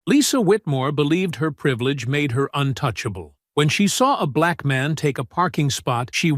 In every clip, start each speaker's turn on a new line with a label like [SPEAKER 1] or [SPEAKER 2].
[SPEAKER 1] Lisa Whitmore believed her privilege made her untouchable. When she saw a black man take a parking spot she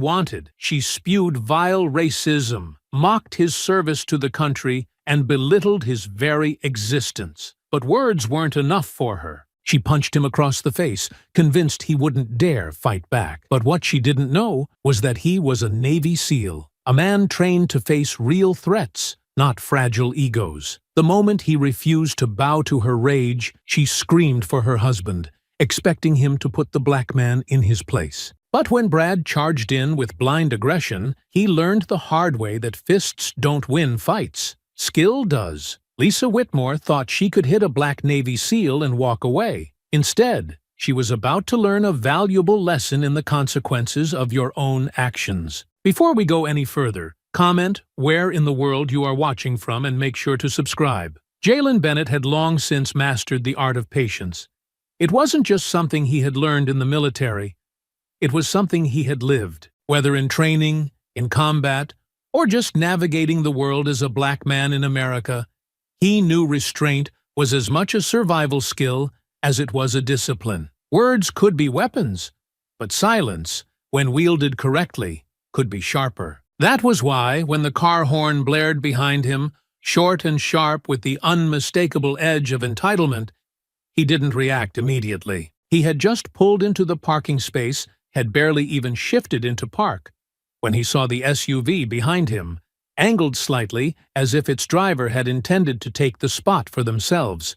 [SPEAKER 1] spewed vile racism, mocked his service to the country, and belittled his very existence. But words weren't enough for her. She punched him across the face, convinced he wouldn't dare fight back. But what she didn't know was that he was a Navy SEAL, a man trained to face real threats, not fragile egos. The moment he refused to bow to her rage, she screamed for her husband, expecting him to put the black man in his place. But when Brad charged in with blind aggression, he learned the hard way that fists don't win fights. Skill does. Lisa Whitmore thought she could hit a black Navy SEAL and walk away. Instead, she was about to learn a valuable lesson in the consequences of your own actions. Before we go any further, comment where in the world you are watching from and make sure to subscribe. Jalen Bennett had long since mastered the art of patience. It wasn't just something he had learned in the military. It was something he had lived, whether in training, in combat, or just navigating the world as a black man in America. He knew restraint was as much a survival skill as it was a discipline. Words could be weapons, but silence, when wielded correctly, could be sharper. That was why, when the car horn blared behind him, short and sharp with the unmistakable edge of entitlement, he didn't react immediately. He had just pulled into the parking space, had barely even shifted into park, when he saw the SUV behind him, angled slightly as if its driver had intended to take the spot for themselves.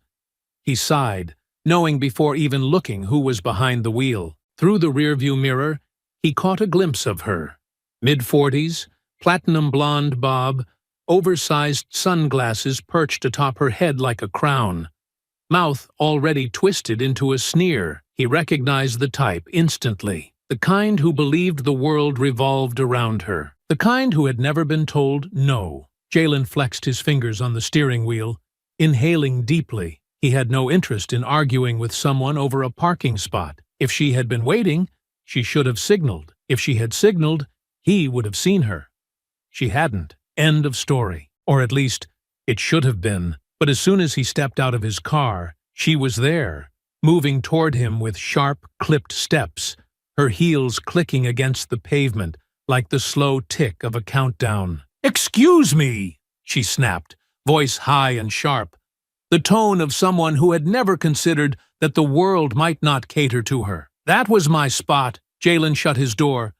[SPEAKER 1] He sighed, knowing before even looking who was behind the wheel. Through the rearview mirror, he caught a glimpse of her. Mid-40s, platinum blonde bob, oversized sunglasses perched atop her head like a crown. Mouth already twisted into a sneer. He recognized the type instantly. The kind who believed the world revolved around her. The kind who had never been told no. Jalen flexed his fingers on the steering wheel, inhaling deeply. He had no interest in arguing with someone over a parking spot. If she had been waiting, she should have signaled. If she had signaled, he would have seen her. She hadn't. End of story. Or at least, it should have been. But as soon as he stepped out of his car, she was there, moving toward him with sharp, clipped steps, her heels clicking against the pavement like the slow tick of a countdown. "Excuse me," she snapped, voice high and sharp, the tone of someone who had never considered that the world might not cater to her. "That was my spot." Jalen shut his door,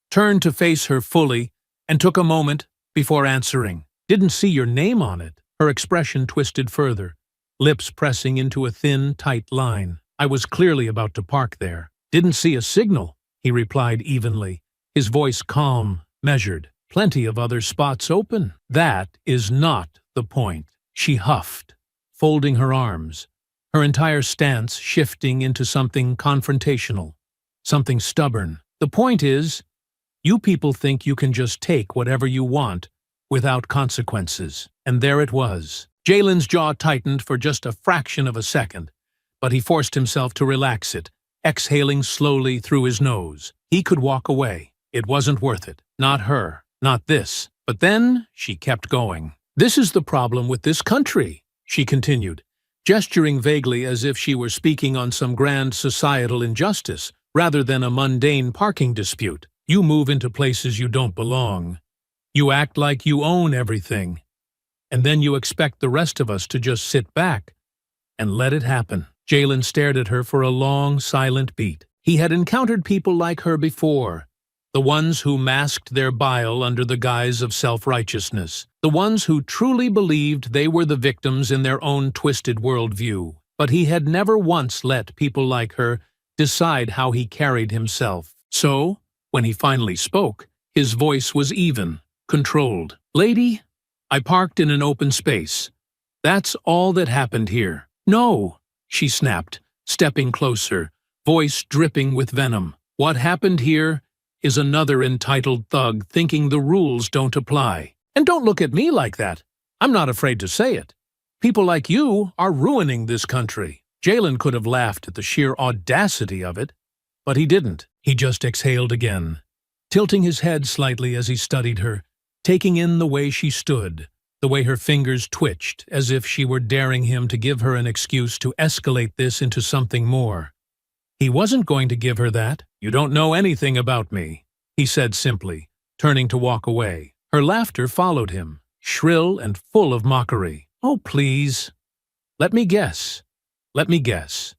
[SPEAKER 1] turned to face her fully, and took a moment before answering. "Didn't see your name on it." Her expression twisted further, lips pressing into a thin, tight line. "I was clearly about to park there." "Didn't see a signal," he replied evenly, his voice calm, measured. "Plenty of other spots open." "That is not the point," she huffed, folding her arms, her entire stance shifting into something confrontational, something stubborn. "The point is, you people think you can just take whatever you want without consequences." And there it was. Jalen's jaw tightened for just a fraction of a second, but he forced himself to relax it, exhaling slowly through his nose. He could walk away. It wasn't worth it. Not her. Not this. But then she kept going. "This is the problem with this country," she continued, gesturing vaguely as if she were speaking on some grand societal injustice rather than a mundane parking dispute. "You move into places you don't belong. You act like you own everything. And then you expect the rest of us to just sit back and let it happen." Jalen stared at her for a long, silent beat. He had encountered people like her before, the ones who masked their bile under the guise of self-righteousness, the ones who truly believed they were the victims in their own twisted worldview. But he had never once let people like her decide how he carried himself. So, when he finally spoke, his voice was even, controlled. "Lady, I parked in an open space. That's all that happened here." "No," she snapped, stepping closer, voice dripping with venom. "What happened here is another entitled thug thinking the rules don't apply. And don't look at me like that. I'm not afraid to say it. People like you are ruining this country." Jalen could have laughed at the sheer audacity of it, but he didn't. He just exhaled again, tilting his head slightly as he studied her, taking in the way she stood, the way her fingers twitched, as if she were daring him to give her an excuse to escalate this into something more. He wasn't going to give her that. "You don't know anything about me," he said simply, turning to walk away. Her laughter followed him, shrill and full of mockery. "Oh, please. Let me guess. Let me guess.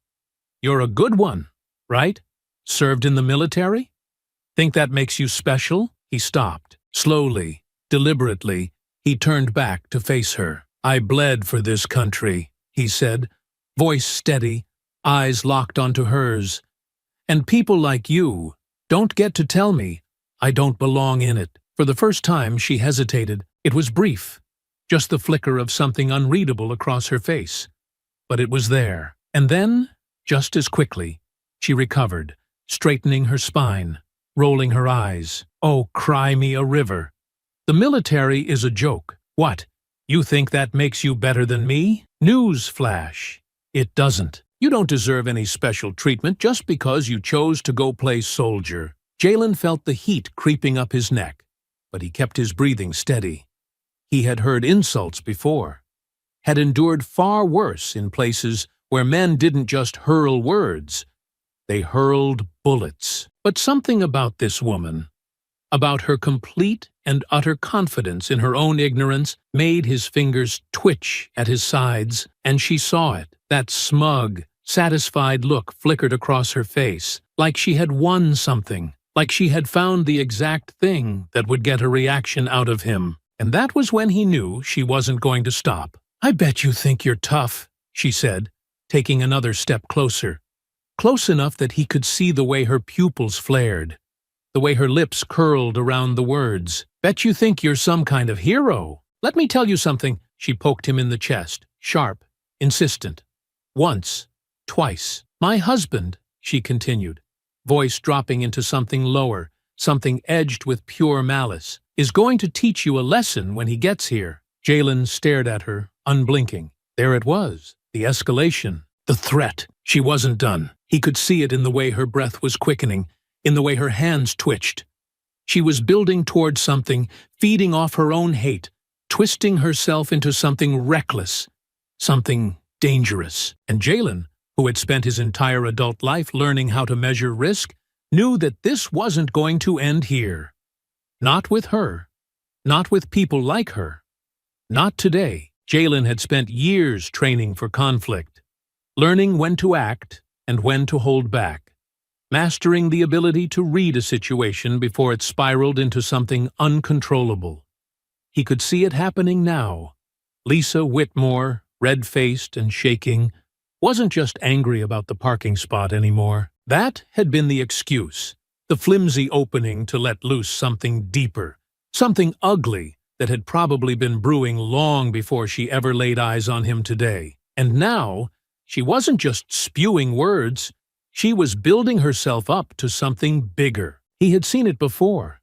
[SPEAKER 1] You're a good one, right? Served in the military? Think that makes you special?" He stopped. Slowly, deliberately, he turned back to face her. "I bled for this country," he said, voice steady, eyes locked onto hers. "And people like you don't get to tell me I don't belong in it." For the first time, she hesitated. It was brief, just the flicker of something unreadable across her face. But it was there. And then, just as quickly, she recovered, straightening her spine, rolling her eyes. "Oh, cry me a river. The military is a joke. What? You think that makes you better than me? News flash. It doesn't. You don't deserve any special treatment just because you chose to go play soldier." Jalen felt the heat creeping up his neck, but he kept his breathing steady. He had heard insults before, had endured far worse in places where men didn't just hurl words, they hurled bullets. But something about this woman, about her complete and utter confidence in her own ignorance, made his fingers twitch at his sides, and she saw it. That smug, satisfied look flickered across her face, like she had won something, like she had found the exact thing that would get a reaction out of him. And that was when he knew she wasn't going to stop. "I bet you think you're tough," she said, taking another step closer. Close enough that he could see the way her pupils flared, the way her lips curled around the words. "Bet you think you're some kind of hero. Let me tell you something." She poked him in the chest, sharp, insistent. Once, twice. "My husband," she continued, voice dropping into something lower, something edged with pure malice, "is going to teach you a lesson when he gets here." Jalen stared at her, unblinking. There it was, the escalation, the threat. She wasn't done. He could see it in the way her breath was quickening, in the way her hands twitched. She was building toward something, feeding off her own hate, twisting herself into something reckless, something dangerous. And Jalen, who had spent his entire adult life learning how to measure risk, knew that this wasn't going to end here. Not with her. Not with people like her. Not today. Jalen had spent years training for conflict, learning when to act and when to hold back, mastering the ability to read a situation before it spiraled into something uncontrollable. He could see it happening now. Lisa Whitmore, red-faced and shaking, wasn't just angry about the parking spot anymore. That had been the excuse, the flimsy opening to let loose something deeper, something ugly that had probably been brewing long before she ever laid eyes on him today. And now, she wasn't just spewing words, she was building herself up to something bigger. He had seen it before,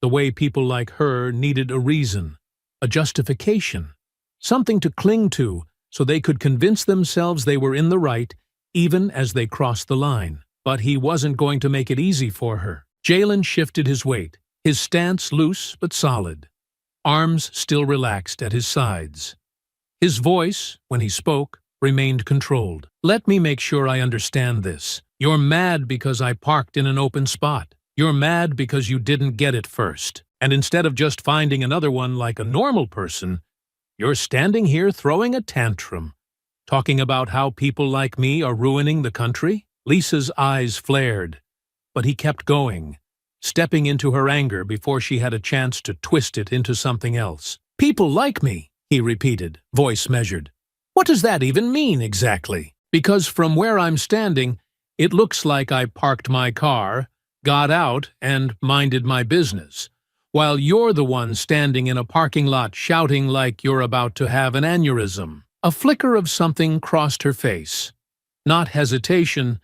[SPEAKER 1] the way people like her needed a reason, a justification, something to cling to so they could convince themselves they were in the right even as they crossed the line. But he wasn't going to make it easy for her. Jalen shifted his weight, his stance loose but solid, arms still relaxed at his sides. His voice, when he spoke, remained controlled. "Let me make sure I understand this. You're mad because I parked in an open spot. You're mad because you didn't get it first. And instead of just finding another one like a normal person, you're standing here throwing a tantrum, talking about how people like me are ruining the country?" Lisa's eyes flared, but he kept going, stepping into her anger before she had a chance to twist it into something else. "People like me," he repeated, voice measured. "What does that even mean exactly? Because from where I'm standing, it looks like I parked my car, got out, and minded my business, while you're the one standing in a parking lot shouting like you're about to have an aneurysm." A flicker of something crossed her face. Not hesitation,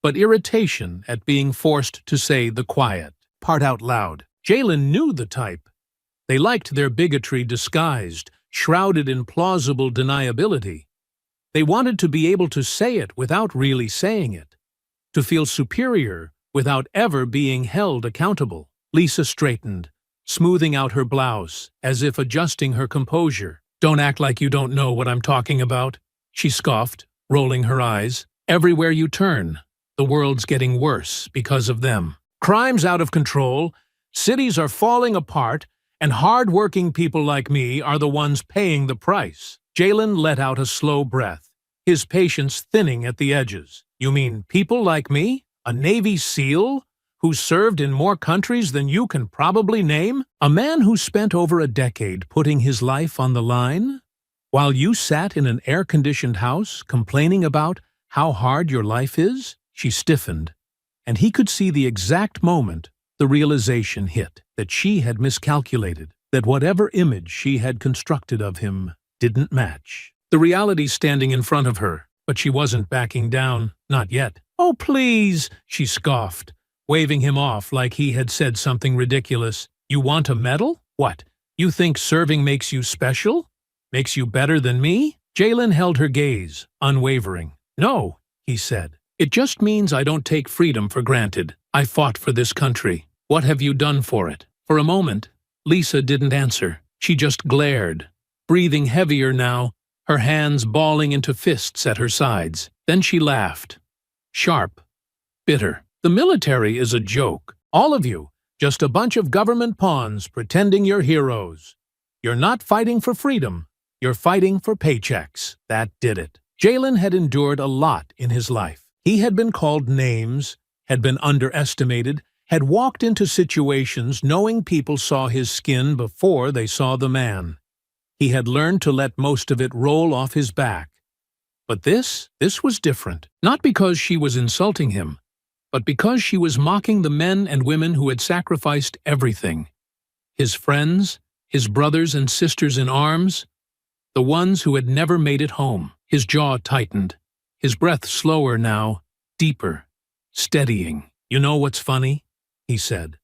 [SPEAKER 1] but irritation at being forced to say the quiet part out loud. Jalen knew the type. They liked their bigotry disguised, shrouded in plausible deniability. They wanted to be able to say it without really saying it, to feel superior without ever being held accountable. Lisa straightened, smoothing out her blouse, as if adjusting her composure. Don't act like you don't know what I'm talking about, she scoffed, rolling her eyes. Everywhere you turn, the world's getting worse because of them. Crime's out of control, cities are falling apart, and hard-working people like me are the ones paying the price. Jalen let out a slow breath, his patience thinning at the edges. You mean people like me? A Navy SEAL? Who served in more countries than you can probably name? A man who spent over a decade putting his life on the line? While you sat in an air-conditioned house complaining about how hard your life is? She stiffened, and he could see the exact moment the realization hit that she had miscalculated, that whatever image she had constructed of him didn't match the reality standing in front of her. But she wasn't backing down, not yet. "Oh, please," she scoffed, waving him off like he had said something ridiculous. "You want a medal? What, you think serving makes you special? Makes you better than me?" Jalen held her gaze, unwavering. "No," he said. "It just means I don't take freedom for granted. I fought for this country. What have you done for it?" For a moment, Lisa didn't answer. She just glared, breathing heavier now, her hands balling into fists at her sides. Then she laughed. Sharp, bitter. "The military is a joke. All of you, just a bunch of government pawns pretending you're heroes. You're not fighting for freedom. You're fighting for paychecks." That did it. Jalen had endured a lot in his life. He had been called names, had been underestimated, had walked into situations knowing people saw his skin before they saw the man. He had learned to let most of it roll off his back. But this was different. Not because she was insulting him, but because she was mocking the men and women who had sacrificed everything. His friends, his brothers and sisters in arms, the ones who had never made it home. His jaw tightened, his breath slower now, deeper, steadying. "You know what's funny?" he said,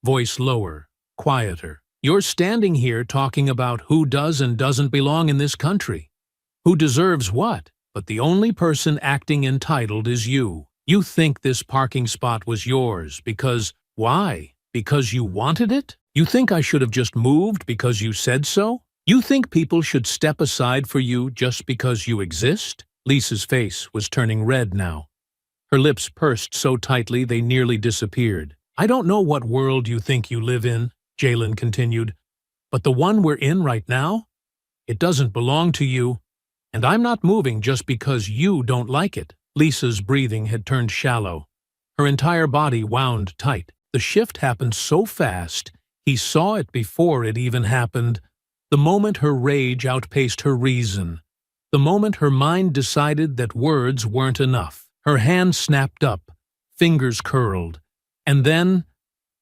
[SPEAKER 1] voice lower, quieter. "You're standing here talking about who does and doesn't belong in this country. Who deserves what? But the only person acting entitled is you. You think this parking spot was yours because, why? Because you wanted it? You think I should have just moved because you said so? You think people should step aside for you just because you exist?" Lisa's face was turning red now. Her lips pursed so tightly they nearly disappeared. "I don't know what world you think you live in," Jalen continued, "but the one we're in right now, it doesn't belong to you, and I'm not moving just because you don't like it." Lisa's breathing had turned shallow. Her entire body wound tight. The shift happened so fast, he saw it before it even happened. The moment her rage outpaced her reason. The moment her mind decided that words weren't enough. Her hand snapped up, fingers curled, and then,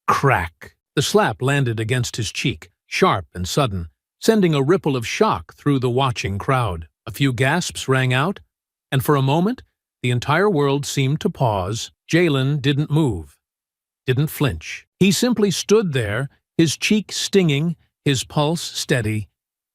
[SPEAKER 1] crack. The slap landed against his cheek, sharp and sudden, sending a ripple of shock through the watching crowd. A few gasps rang out, and for a moment, the entire world seemed to pause. Jalen didn't move, didn't flinch. He simply stood there, his cheek stinging, his pulse steady,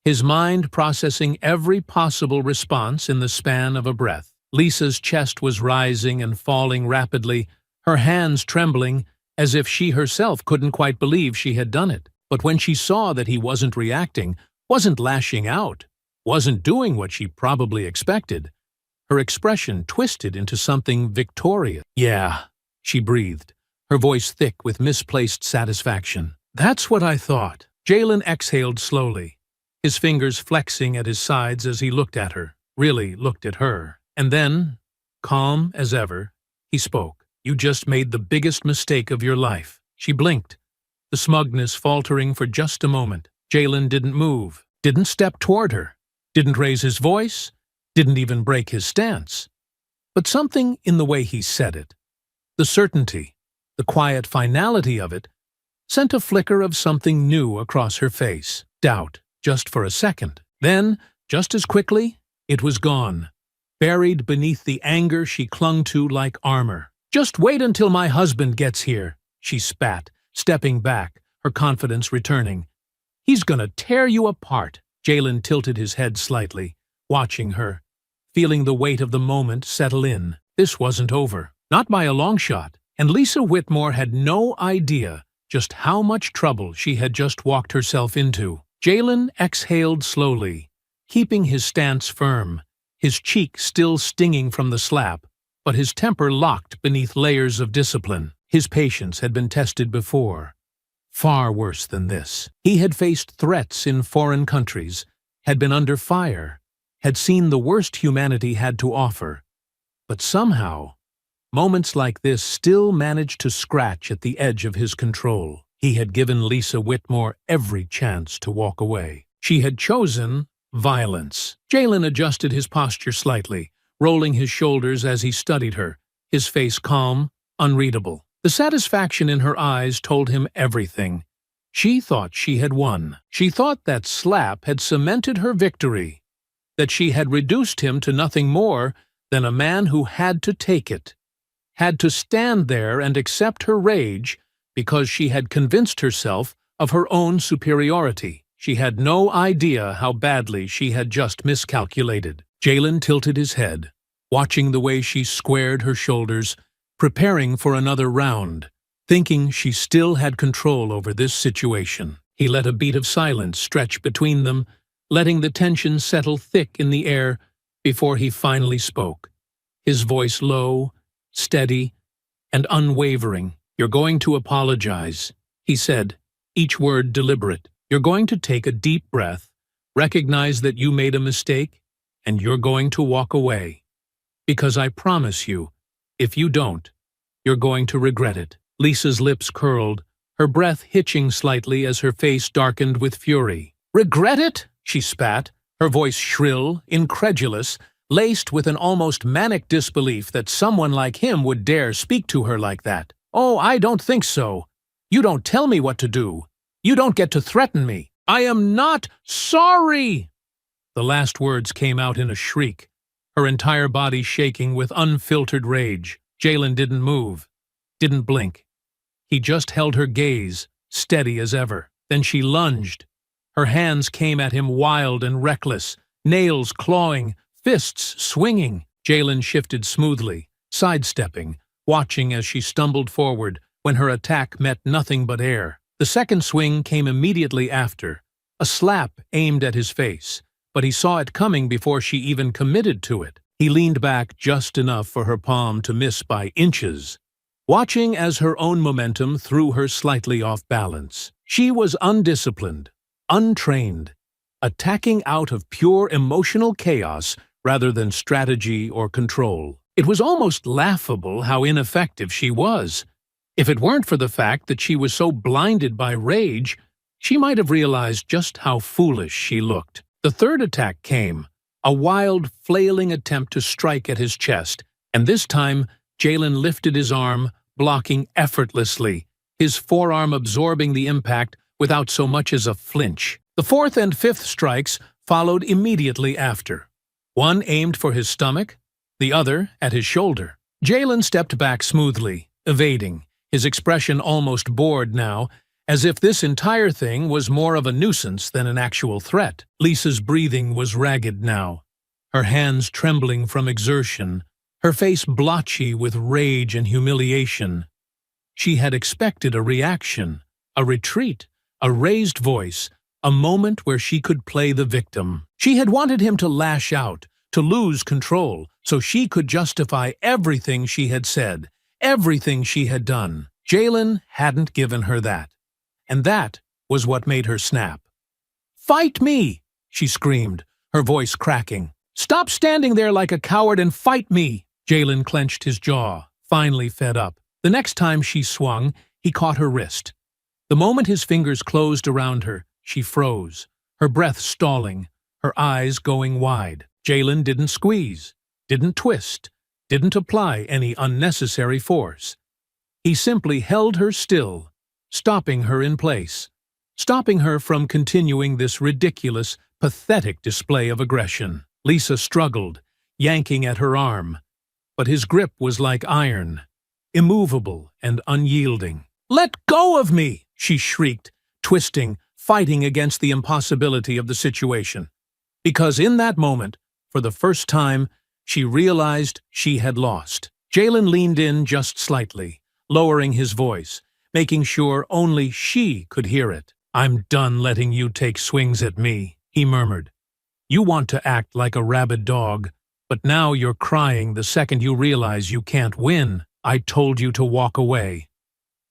[SPEAKER 1] his mind processing every possible response in the span of a breath. Lisa's chest was rising and falling rapidly, her hands trembling, as if she herself couldn't quite believe she had done it. But when she saw that he wasn't reacting, wasn't lashing out, wasn't doing what she probably expected, her expression twisted into something victorious. "Yeah," she breathed, her voice thick with misplaced satisfaction. "That's what I thought." Jalen exhaled slowly, his fingers flexing at his sides as he looked at her, really looked at her. And then, calm as ever, he spoke. "You just made the biggest mistake of your life." She blinked, the smugness faltering for just a moment. Jalen didn't move, didn't step toward her, didn't raise his voice, didn't even break his stance. But something in the way he said it, the certainty, the quiet finality of it, sent a flicker of something new across her face. Doubt, just for a second. Then, just as quickly, it was gone, buried beneath the anger she clung to like armor. "Just wait until my husband gets here," she spat, stepping back, her confidence returning. "He's gonna tear you apart." Jalen tilted his head slightly, watching her, feeling the weight of the moment settle in. This wasn't over, not by a long shot, and Lisa Whitmore had no idea just how much trouble she had just walked herself into. Jalen exhaled slowly, keeping his stance firm, his cheek still stinging from the slap, but his temper locked beneath layers of discipline. His patience had been tested before. Far worse than this. He had faced threats in foreign countries, had been under fire, had seen the worst humanity had to offer. But somehow, moments like this still managed to scratch at the edge of his control. He had given Lisa Whitmore every chance to walk away. She had chosen violence. Jalen adjusted his posture slightly, rolling his shoulders as he studied her, his face calm, unreadable. The satisfaction in her eyes told him everything. She thought she had won. She thought that slap had cemented her victory, that she had reduced him to nothing more than a man who had to take it, had to stand there and accept her rage because she had convinced herself of her own superiority. She had no idea how badly she had just miscalculated. Jalen tilted his head, watching the way she squared her shoulders, preparing for another round, thinking she still had control over this situation. He let a beat of silence stretch between them, letting the tension settle thick in the air before he finally spoke, his voice low, steady, and unwavering. "You're going to apologize," he said, each word deliberate. "You're going to take a deep breath, recognize that you made a mistake, and you're going to walk away. Because I promise you, if you don't, you're going to regret it." Lisa's lips curled, her breath hitching slightly as her face darkened with fury. "Regret it?" she spat, her voice shrill, incredulous, laced with an almost manic disbelief that someone like him would dare speak to her like that. "Oh, I don't think so. You don't tell me what to do. You don't get to threaten me. I am not sorry!" The last words came out in a shriek, her entire body shaking with unfiltered rage. Jalen didn't move, didn't blink. He just held her gaze, steady as ever. Then she lunged. Her hands came at him wild and reckless, nails clawing, fists swinging. Jalen shifted smoothly, sidestepping, watching as she stumbled forward when her attack met nothing but air. The second swing came immediately after, a slap aimed at his face, but he saw it coming before she even committed to it. He leaned back just enough for her palm to miss by inches, watching as her own momentum threw her slightly off balance. She was undisciplined, untrained, attacking out of pure emotional chaos rather than strategy or control. It was almost laughable how ineffective she was. If it weren't for the fact that she was so blinded by rage, she might have realized just how foolish she looked. The third attack came, a wild, flailing attempt to strike at his chest, and this time Jalen lifted his arm, blocking effortlessly, his forearm absorbing the impact without so much as a flinch. The fourth and fifth strikes followed immediately after, one aimed for his stomach, the other at his shoulder. Jalen stepped back smoothly, evading, his expression almost bored now, as if this entire thing was more of a nuisance than an actual threat. Lisa's breathing was ragged now, her hands trembling from exertion, her face blotchy with rage and humiliation. She had expected a reaction, a retreat, a raised voice, a moment where she could play the victim. She had wanted him to lash out, to lose control, so she could justify everything she had said, everything she had done. Jalen hadn't given her that. And that was what made her snap. "Fight me!" she screamed, her voice cracking. "Stop standing there like a coward and fight me!" Jalen clenched his jaw, finally fed up. The next time she swung, he caught her wrist. The moment his fingers closed around her, she froze, her breath stalling, her eyes going wide. Jalen didn't squeeze, didn't twist, didn't apply any unnecessary force. He simply held her still, stopping her in place, stopping her from continuing this ridiculous, pathetic display of aggression. Lisa struggled, yanking at her arm, but his grip was like iron, immovable and unyielding. "Let go of me!" she shrieked, twisting, fighting against the impossibility of the situation. Because in that moment, for the first time, she realized she had lost. Jalen leaned in just slightly, lowering his voice, making sure only she could hear it. "I'm done letting you take swings at me," he murmured. You want to act like a rabid dog, but now you're crying the second you realize you can't win. I told you to walk away.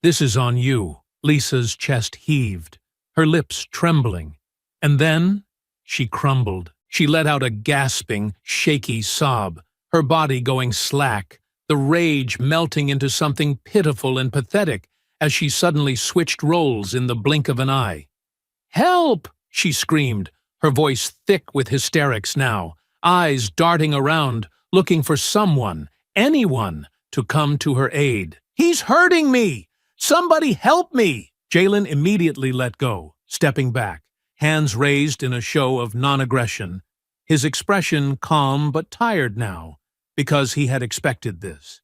[SPEAKER 1] This is on you." Lisa's chest heaved, her lips trembling. And then she crumbled. She let out a gasping, shaky sob, her body going slack, the rage melting into something pitiful and pathetic as she suddenly switched roles in the blink of an eye. "Help!" she screamed, her voice thick with hysterics now, eyes darting around, looking for someone, anyone, to come to her aid. "He's hurting me! Somebody help me!" Jalen immediately let go, stepping back, hands raised in a show of non-aggression, his expression calm but tired now, because he had expected this.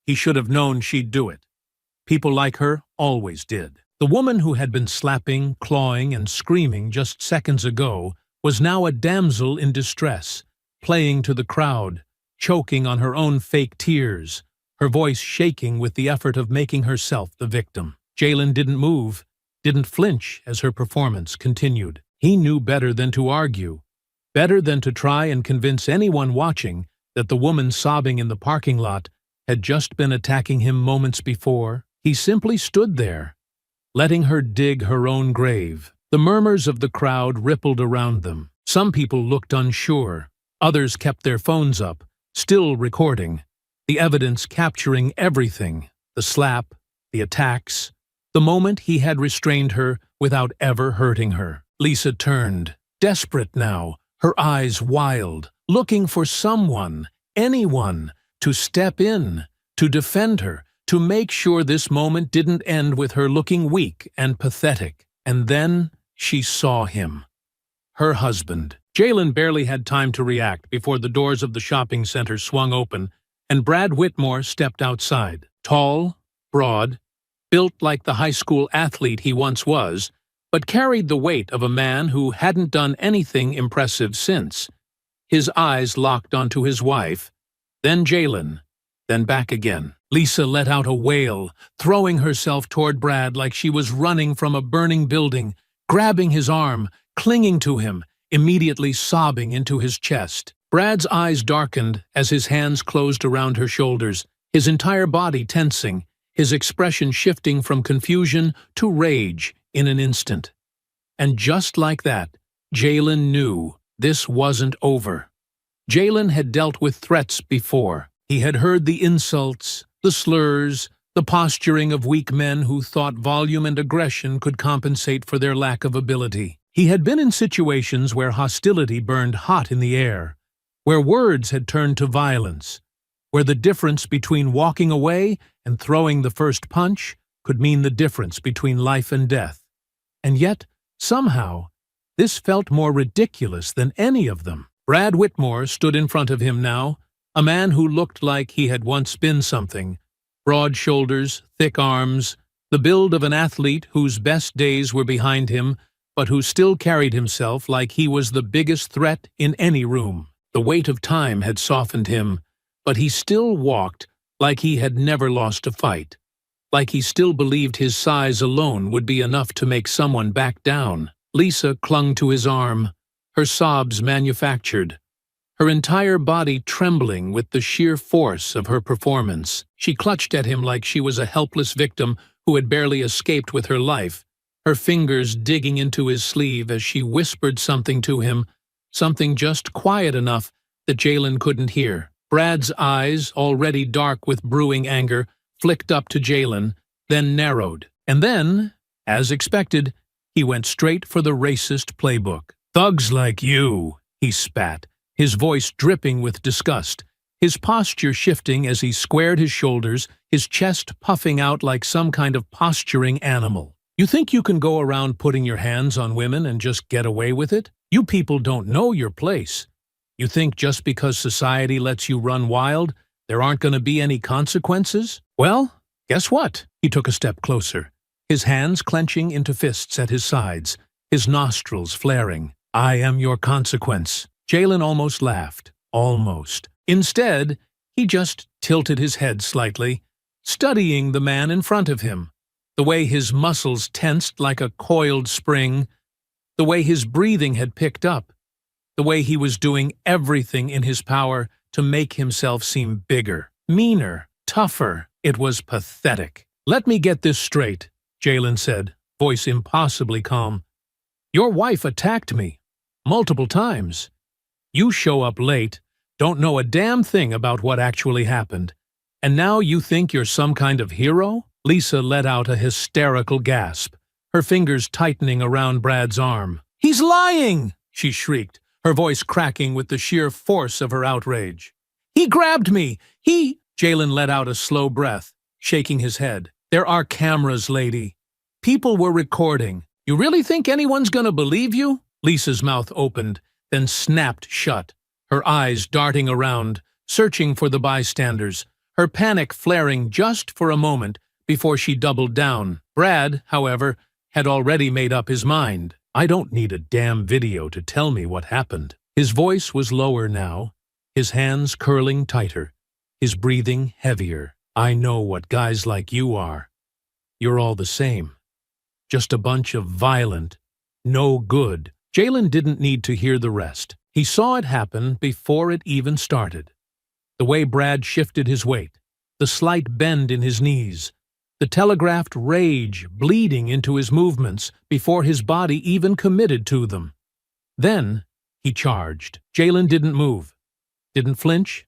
[SPEAKER 1] He should have known she'd do it. People like her always did. The woman who had been slapping, clawing, and screaming just seconds ago was now a damsel in distress, playing to the crowd, choking on her own fake tears, her voice shaking with the effort of making herself the victim. Jalen didn't move, didn't flinch as her performance continued. He knew better than to argue, better than to try and convince anyone watching that the woman sobbing in the parking lot had just been attacking him moments before. He simply stood there, letting her dig her own grave. The murmurs of the crowd rippled around them. Some people looked unsure. Others kept their phones up, still recording, the evidence capturing everything, the slap, the attacks, the moment he had restrained her without ever hurting her. Lisa turned, desperate now, her eyes wild, looking for someone, anyone, to step in, to defend her, to make sure this moment didn't end with her looking weak and pathetic. And then she saw him. Her husband. Jalen barely had time to react before the doors of the shopping center swung open and Brad Whitmore stepped outside. Tall, broad, built like the high school athlete he once was, but carried the weight of a man who hadn't done anything impressive since. His eyes locked onto his wife, then Jalen, then back again. Lisa let out a wail, throwing herself toward Brad like she was running from a burning building, grabbing his arm, clinging to him, immediately sobbing into his chest. Brad's eyes darkened as his hands closed around her shoulders, his entire body tensing, his expression shifting from confusion to rage in an instant. And just like that, Jalen knew this wasn't over. Jalen had dealt with threats before. He had heard the insults, the slurs, the posturing of weak men who thought volume and aggression could compensate for their lack of ability. He had been in situations where hostility burned hot in the air, where words had turned to violence, where the difference between walking away and throwing the first punch could mean the difference between life and death. And yet, somehow, this felt more ridiculous than any of them. Brad Whitmore stood in front of him now, a man who looked like he had once been something. Broad shoulders, thick arms, the build of an athlete whose best days were behind him, but who still carried himself like he was the biggest threat in any room. The weight of time had softened him, but he still walked like he had never lost a fight, like he still believed his size alone would be enough to make someone back down. Lisa clung to his arm, her sobs manufactured, her entire body trembling with the sheer force of her performance. She clutched at him like she was a helpless victim who had barely escaped with her life, her fingers digging into his sleeve as she whispered something to him, something just quiet enough that Jalen couldn't hear. Brad's eyes, already dark with brewing anger, flicked up to Jalen, then narrowed. And then, as expected, he went straight for the racist playbook. "Thugs like you," he spat, his voice dripping with disgust, his posture shifting as he squared his shoulders, his chest puffing out like some kind of posturing animal. "You think you can go around putting your hands on women and just get away with it? You people don't know your place. You think just because society lets you run wild, there aren't going to be any consequences? Well, guess what?" He took a step closer, his hands clenching into fists at his sides, his nostrils flaring. "I am your consequence." Jalen almost laughed. Almost. Instead, he just tilted his head slightly, studying the man in front of him, the way his muscles tensed like a coiled spring, the way his breathing had picked up, the way he was doing everything in his power to make himself seem bigger, meaner, tougher. It was pathetic. "Let me get this straight," Jalen said, voice impossibly calm. "Your wife attacked me. Multiple times. You show up late, don't know a damn thing about what actually happened. And now you think you're some kind of hero?" Lisa let out a hysterical gasp, her fingers tightening around Brad's arm. "He's lying!" she shrieked, her voice cracking with the sheer force of her outrage. "He grabbed me! Jalen let out a slow breath, shaking his head. "There are cameras, lady. People were recording. You really think anyone's gonna believe you?" Lisa's mouth opened, then snapped shut, her eyes darting around, searching for the bystanders, her panic flaring just for a moment before she doubled down. Brad, however, had already made up his mind. "I don't need a damn video to tell me what happened." His voice was lower now, his hands curling tighter, his breathing heavier. "I know what guys like you are. You're all the same. Just a bunch of violent, no good." Jalen didn't need to hear the rest. He saw it happen before it even started. The way Brad shifted his weight, the slight bend in his knees, the telegraphed rage bleeding into his movements before his body even committed to them. Then he charged. Jalen didn't move, didn't flinch,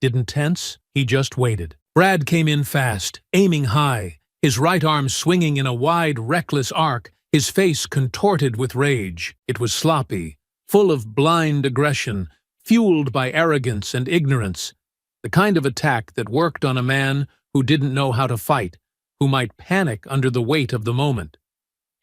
[SPEAKER 1] didn't tense. He just waited. Brad came in fast, aiming high, his right arm swinging in a wide, reckless arc, his face contorted with rage. It was sloppy, full of blind aggression, fueled by arrogance and ignorance, the kind of attack that worked on a man who didn't know how to fight, who might panic under the weight of the moment.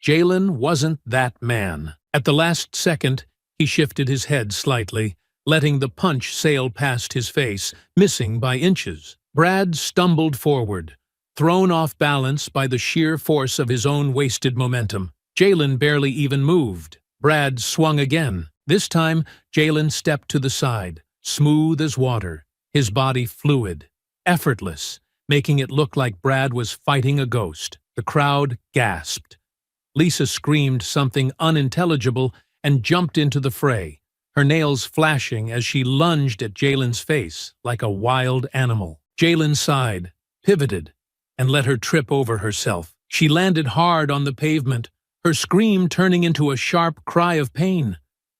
[SPEAKER 1] Jalen wasn't that man. At the last second, he shifted his head slightly, letting the punch sail past his face, missing by inches. Brad stumbled forward, thrown off balance by the sheer force of his own wasted momentum. Jalen barely even moved. Brad swung again. This time, Jalen stepped to the side, smooth as water, his body fluid, effortless, making it look like Brad was fighting a ghost. The crowd gasped. Lisa screamed something unintelligible and jumped into the fray, her nails flashing as she lunged at Jalen's face like a wild animal. Jalen sighed, pivoted, and let her trip over herself. She landed hard on the pavement, her scream turning into a sharp cry of pain,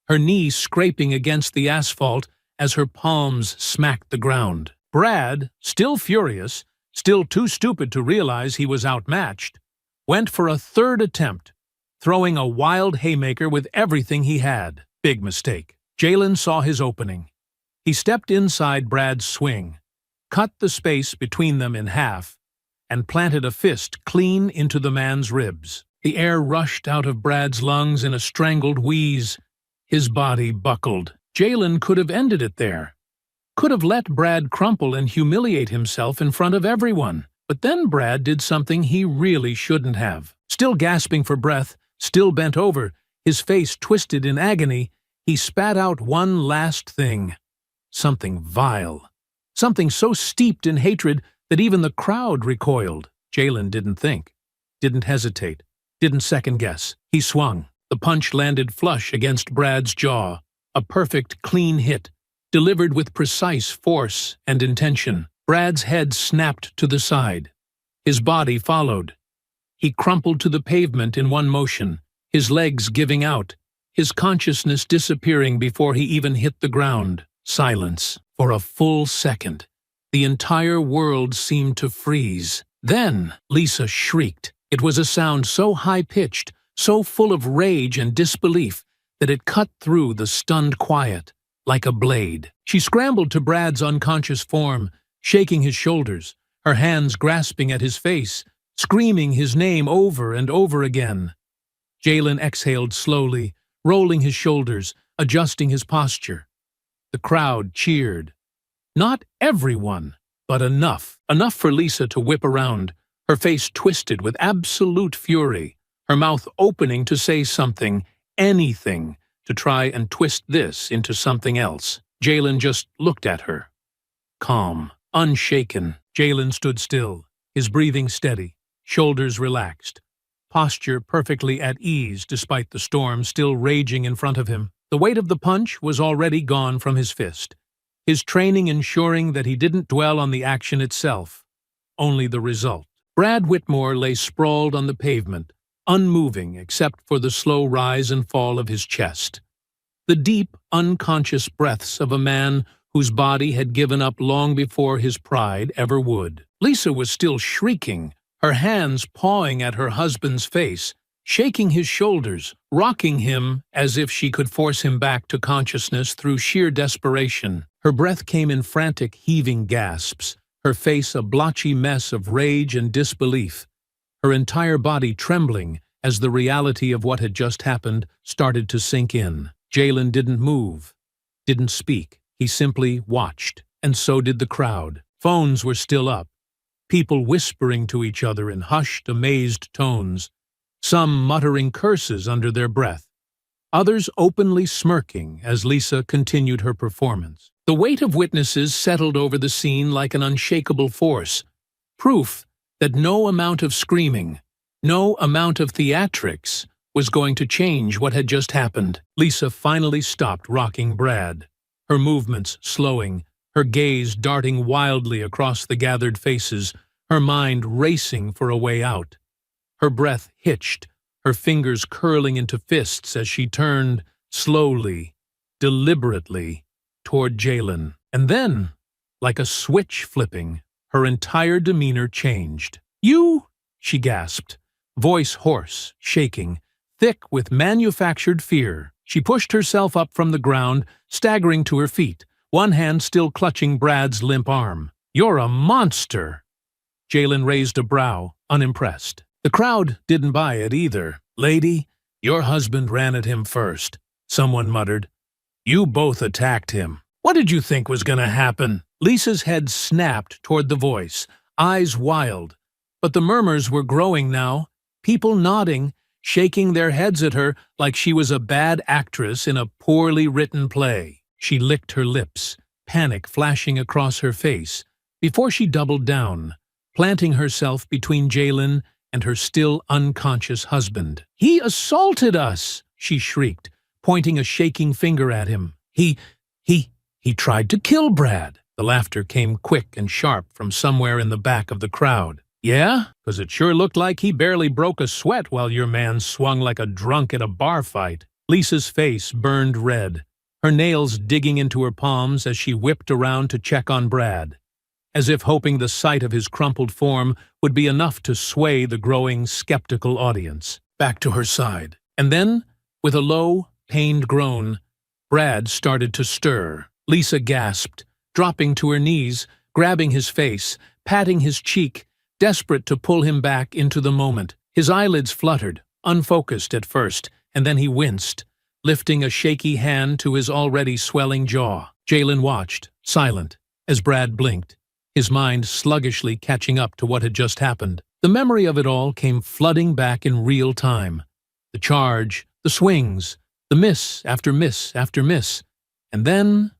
[SPEAKER 1] her knee scraping against the asphalt as her palms smacked the ground. Brad, still furious, still too stupid to realize he was outmatched, went for a third attempt, throwing a wild haymaker with everything he had. Big mistake. Jalen saw his opening. He stepped inside Brad's swing, cut the space between them in half, and planted a fist clean into the man's ribs. The air rushed out of Brad's lungs in a strangled wheeze. His body buckled. Jalen could have ended it there. Could have let Brad crumple and humiliate himself in front of everyone. But then Brad did something he really shouldn't have. Still gasping for breath, still bent over, his face twisted in agony, he spat out one last thing. Something vile. Something so steeped in hatred that even the crowd recoiled. Jalen didn't think, didn't hesitate, didn't second-guess. He swung. The punch landed flush against Brad's jaw, a perfect, clean hit, delivered with precise force and intention. Brad's head snapped to the side. His body followed. He crumpled to the pavement in one motion, his legs giving out, his consciousness disappearing before he even hit the ground. Silence. For a full second, the entire world seemed to freeze. Then Lisa shrieked. It was a sound so high-pitched, so full of rage and disbelief, that it cut through the stunned quiet like a blade. She scrambled to Brad's unconscious form, shaking his shoulders, her hands grasping at his face, screaming his name over and over again. Jalen exhaled slowly, rolling his shoulders, adjusting his posture. The crowd cheered. Not everyone, but enough. Enough for Lisa to whip around, her face twisted with absolute fury, her mouth opening to say something, anything, to try and twist this into something else. Jalen just looked at her. Calm, unshaken. Jalen stood still, his breathing steady, shoulders relaxed, posture perfectly at ease despite the storm still raging in front of him. The weight of the punch was already gone from his fist, his training ensuring that he didn't dwell on the action itself, only the result. Brad Whitmore lay sprawled on the pavement, unmoving except for the slow rise and fall of his chest. The deep, unconscious breaths of a man whose body had given up long before his pride ever would. Lisa was still shrieking, her hands pawing at her husband's face, shaking his shoulders, rocking him as if she could force him back to consciousness through sheer desperation. Her breath came in frantic, heaving gasps, her face a blotchy mess of rage and disbelief, her entire body trembling as the reality of what had just happened started to sink in. Jalen didn't move, didn't speak. He simply watched, and so did the crowd. Phones were still up, people whispering to each other in hushed, amazed tones, some muttering curses under their breath, others openly smirking as Lisa continued her performance. The weight of witnesses settled over the scene like an unshakable force, proof that no amount of screaming, no amount of theatrics was going to change what had just happened. Lisa finally stopped rocking Brad, her movements slowing, her gaze darting wildly across the gathered faces, her mind racing for a way out. Her breath hitched, her fingers curling into fists as she turned, slowly, deliberately, toward Jalen. And then, like a switch flipping, her entire demeanor changed. "You?" she gasped, voice hoarse, shaking, thick with manufactured fear. She pushed herself up from the ground, staggering to her feet, one hand still clutching Brad's limp arm. "You're a monster!" Jalen raised a brow, unimpressed. The crowd didn't buy it either. "Lady, your husband ran at him first," someone muttered. "You both attacked him. What did you think was going to happen?" Lisa's head snapped toward the voice, eyes wild. But the murmurs were growing now, people nodding, shaking their heads at her like she was a bad actress in a poorly written play. She licked her lips, panic flashing across her face, before she doubled down, planting herself between Jalen and her still unconscious husband. "He assaulted us!" she shrieked, pointing a shaking finger at him. He tried to kill Brad." The laughter came quick and sharp from somewhere in the back of the crowd. "Yeah? 'Cause it sure looked like he barely broke a sweat while your man swung like a drunk at a bar fight." Lisa's face burned red, her nails digging into her palms as she whipped around to check on Brad, as if hoping the sight of his crumpled form would be enough to sway the growing, skeptical audience back to her side. And then, with a low, pained groan, Brad started to stir. Lisa gasped, dropping to her knees, grabbing his face, patting his cheek, desperate to pull him back into the moment. His eyelids fluttered, unfocused at first, and then he winced, lifting a shaky hand to his already swelling jaw. Jalen watched, silent, as Brad blinked, his mind sluggishly catching up to what had just happened. The memory of it all came flooding back in real time. The charge, the swings, the miss after miss after miss, and then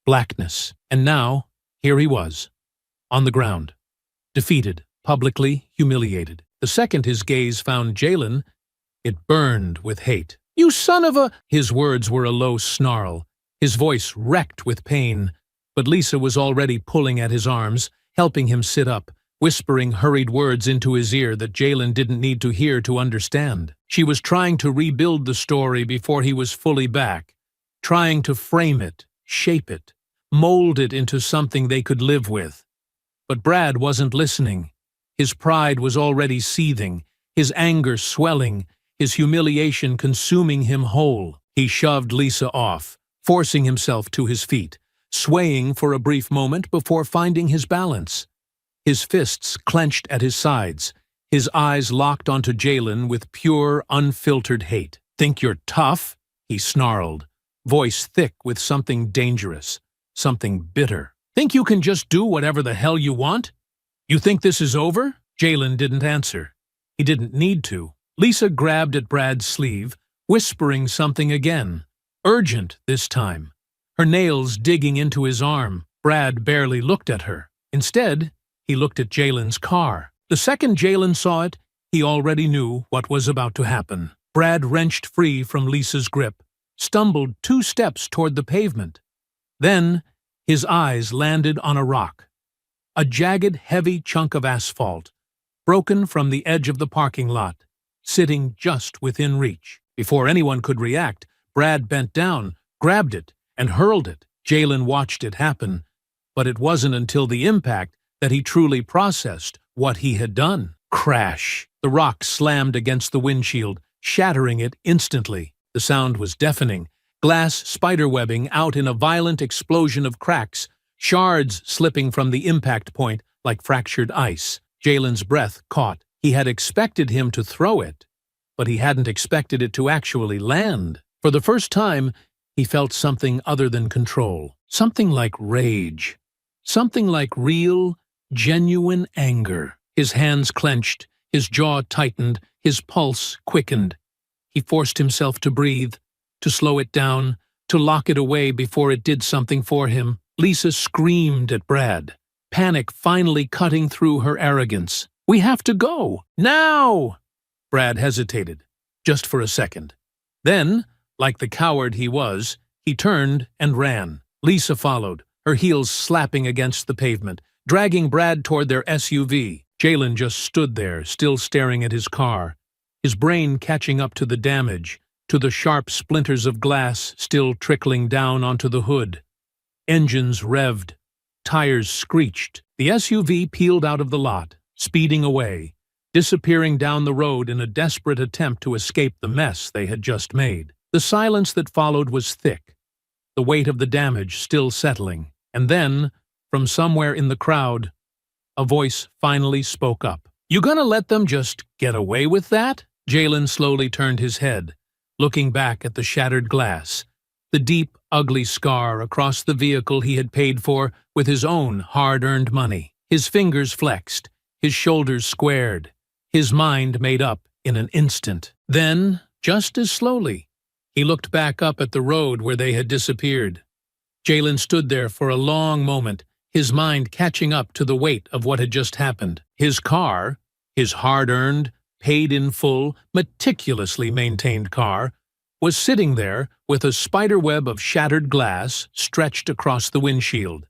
[SPEAKER 1] blackness. And now, here he was, on the ground, defeated, publicly humiliated. The second his gaze found Jalen, it burned with hate. "You son of a—" His words were a low snarl, his voice wrecked with pain, but Lisa was already pulling at his arms, helping him sit up, whispering hurried words into his ear that Jalen didn't need to hear to understand. She was trying to rebuild the story before he was fully back, trying to frame it, shape it, mold it into something they could live with. But Brad wasn't listening. His pride was already seething, his anger swelling, his humiliation consuming him whole. He shoved Lisa off, forcing himself to his feet, swaying for a brief moment before finding his balance. His fists clenched at his sides, his eyes locked onto Jalen with pure, unfiltered hate. "Think you're tough?" he snarled, voice thick with something dangerous, something bitter. "Think you can just do whatever the hell you want? You think this is over?" Jalen didn't answer. He didn't need to. Lisa grabbed at Brad's sleeve, whispering something again, urgent this time, her nails digging into his arm. Brad barely looked at her. Instead, he looked at Jalen's car. The second Jalen saw it, he already knew what was about to happen. Brad wrenched free from Lisa's grip, stumbled 2 steps toward the pavement. Then, his eyes landed on a rock, a jagged, heavy chunk of asphalt, broken from the edge of the parking lot, sitting just within reach. Before anyone could react, Brad bent down, grabbed it, and hurled it. Jalen watched it happen, but it wasn't until the impact that he truly processed what he had done. Crash! The rock slammed against the windshield, shattering it instantly. The sound was deafening, glass spiderwebbing out in a violent explosion of cracks, shards slipping from the impact point like fractured ice. Jalen's breath caught. He had expected him to throw it, but he hadn't expected it to actually land. For the first time, he felt something other than control. Something like rage. Something like real, genuine anger. His hands clenched, his jaw tightened, his pulse quickened. He forced himself to breathe, to slow it down, to lock it away before it did something for him. Lisa screamed at Brad, panic finally cutting through her arrogance. "We have to go! Now!" Brad hesitated, just for a second. Then, like the coward he was, he turned and ran. Lisa followed, her heels slapping against the pavement, dragging Brad toward their SUV. Jalen just stood there, still staring at his car, his brain catching up to the damage, to the sharp splinters of glass still trickling down onto the hood. Engines revved, tires screeched. The SUV peeled out of the lot, speeding away, disappearing down the road in a desperate attempt to escape the mess they had just made. The silence that followed was thick, the weight of the damage still settling. And then, from somewhere in the crowd, a voice finally spoke up. "You gonna let them just get away with that?" Jalen slowly turned his head, looking back at the shattered glass, the deep, ugly scar across the vehicle he had paid for with his own hard-earned money. His fingers flexed, his shoulders squared, his mind made up in an instant. Then, just as slowly, he looked back up at the road where they had disappeared. Jalen stood there for a long moment, his mind catching up to the weight of what had just happened. His car, his hard-earned, paid in full, meticulously maintained car, was sitting there with a spiderweb of shattered glass stretched across the windshield,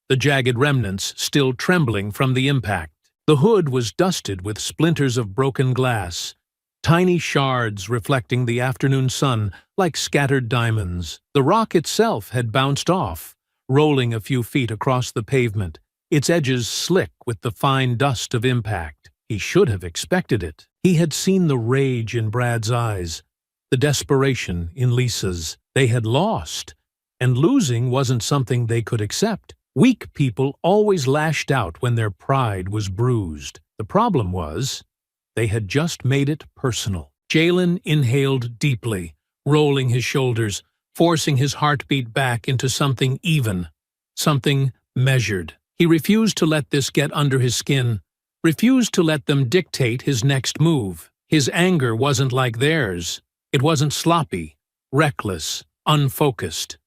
[SPEAKER 1] the jagged remnants still trembling from the impact. The hood was dusted with splinters of broken glass, tiny shards reflecting the afternoon sun like scattered diamonds. The rock itself had bounced off, rolling a few feet across the pavement, its edges slick with the fine dust of impact. He should have expected it. He had seen the rage in Brad's eyes, the desperation in Lisa's. They had lost, and losing wasn't something they could accept. Weak people always lashed out when their pride was bruised. The problem was, they had just made it personal. Jalen inhaled deeply, rolling his shoulders, forcing his heartbeat back into something even, something measured. He refused to let this get under his skin, refused to let them dictate his next move. His anger wasn't like theirs. It wasn't sloppy, reckless, unfocused.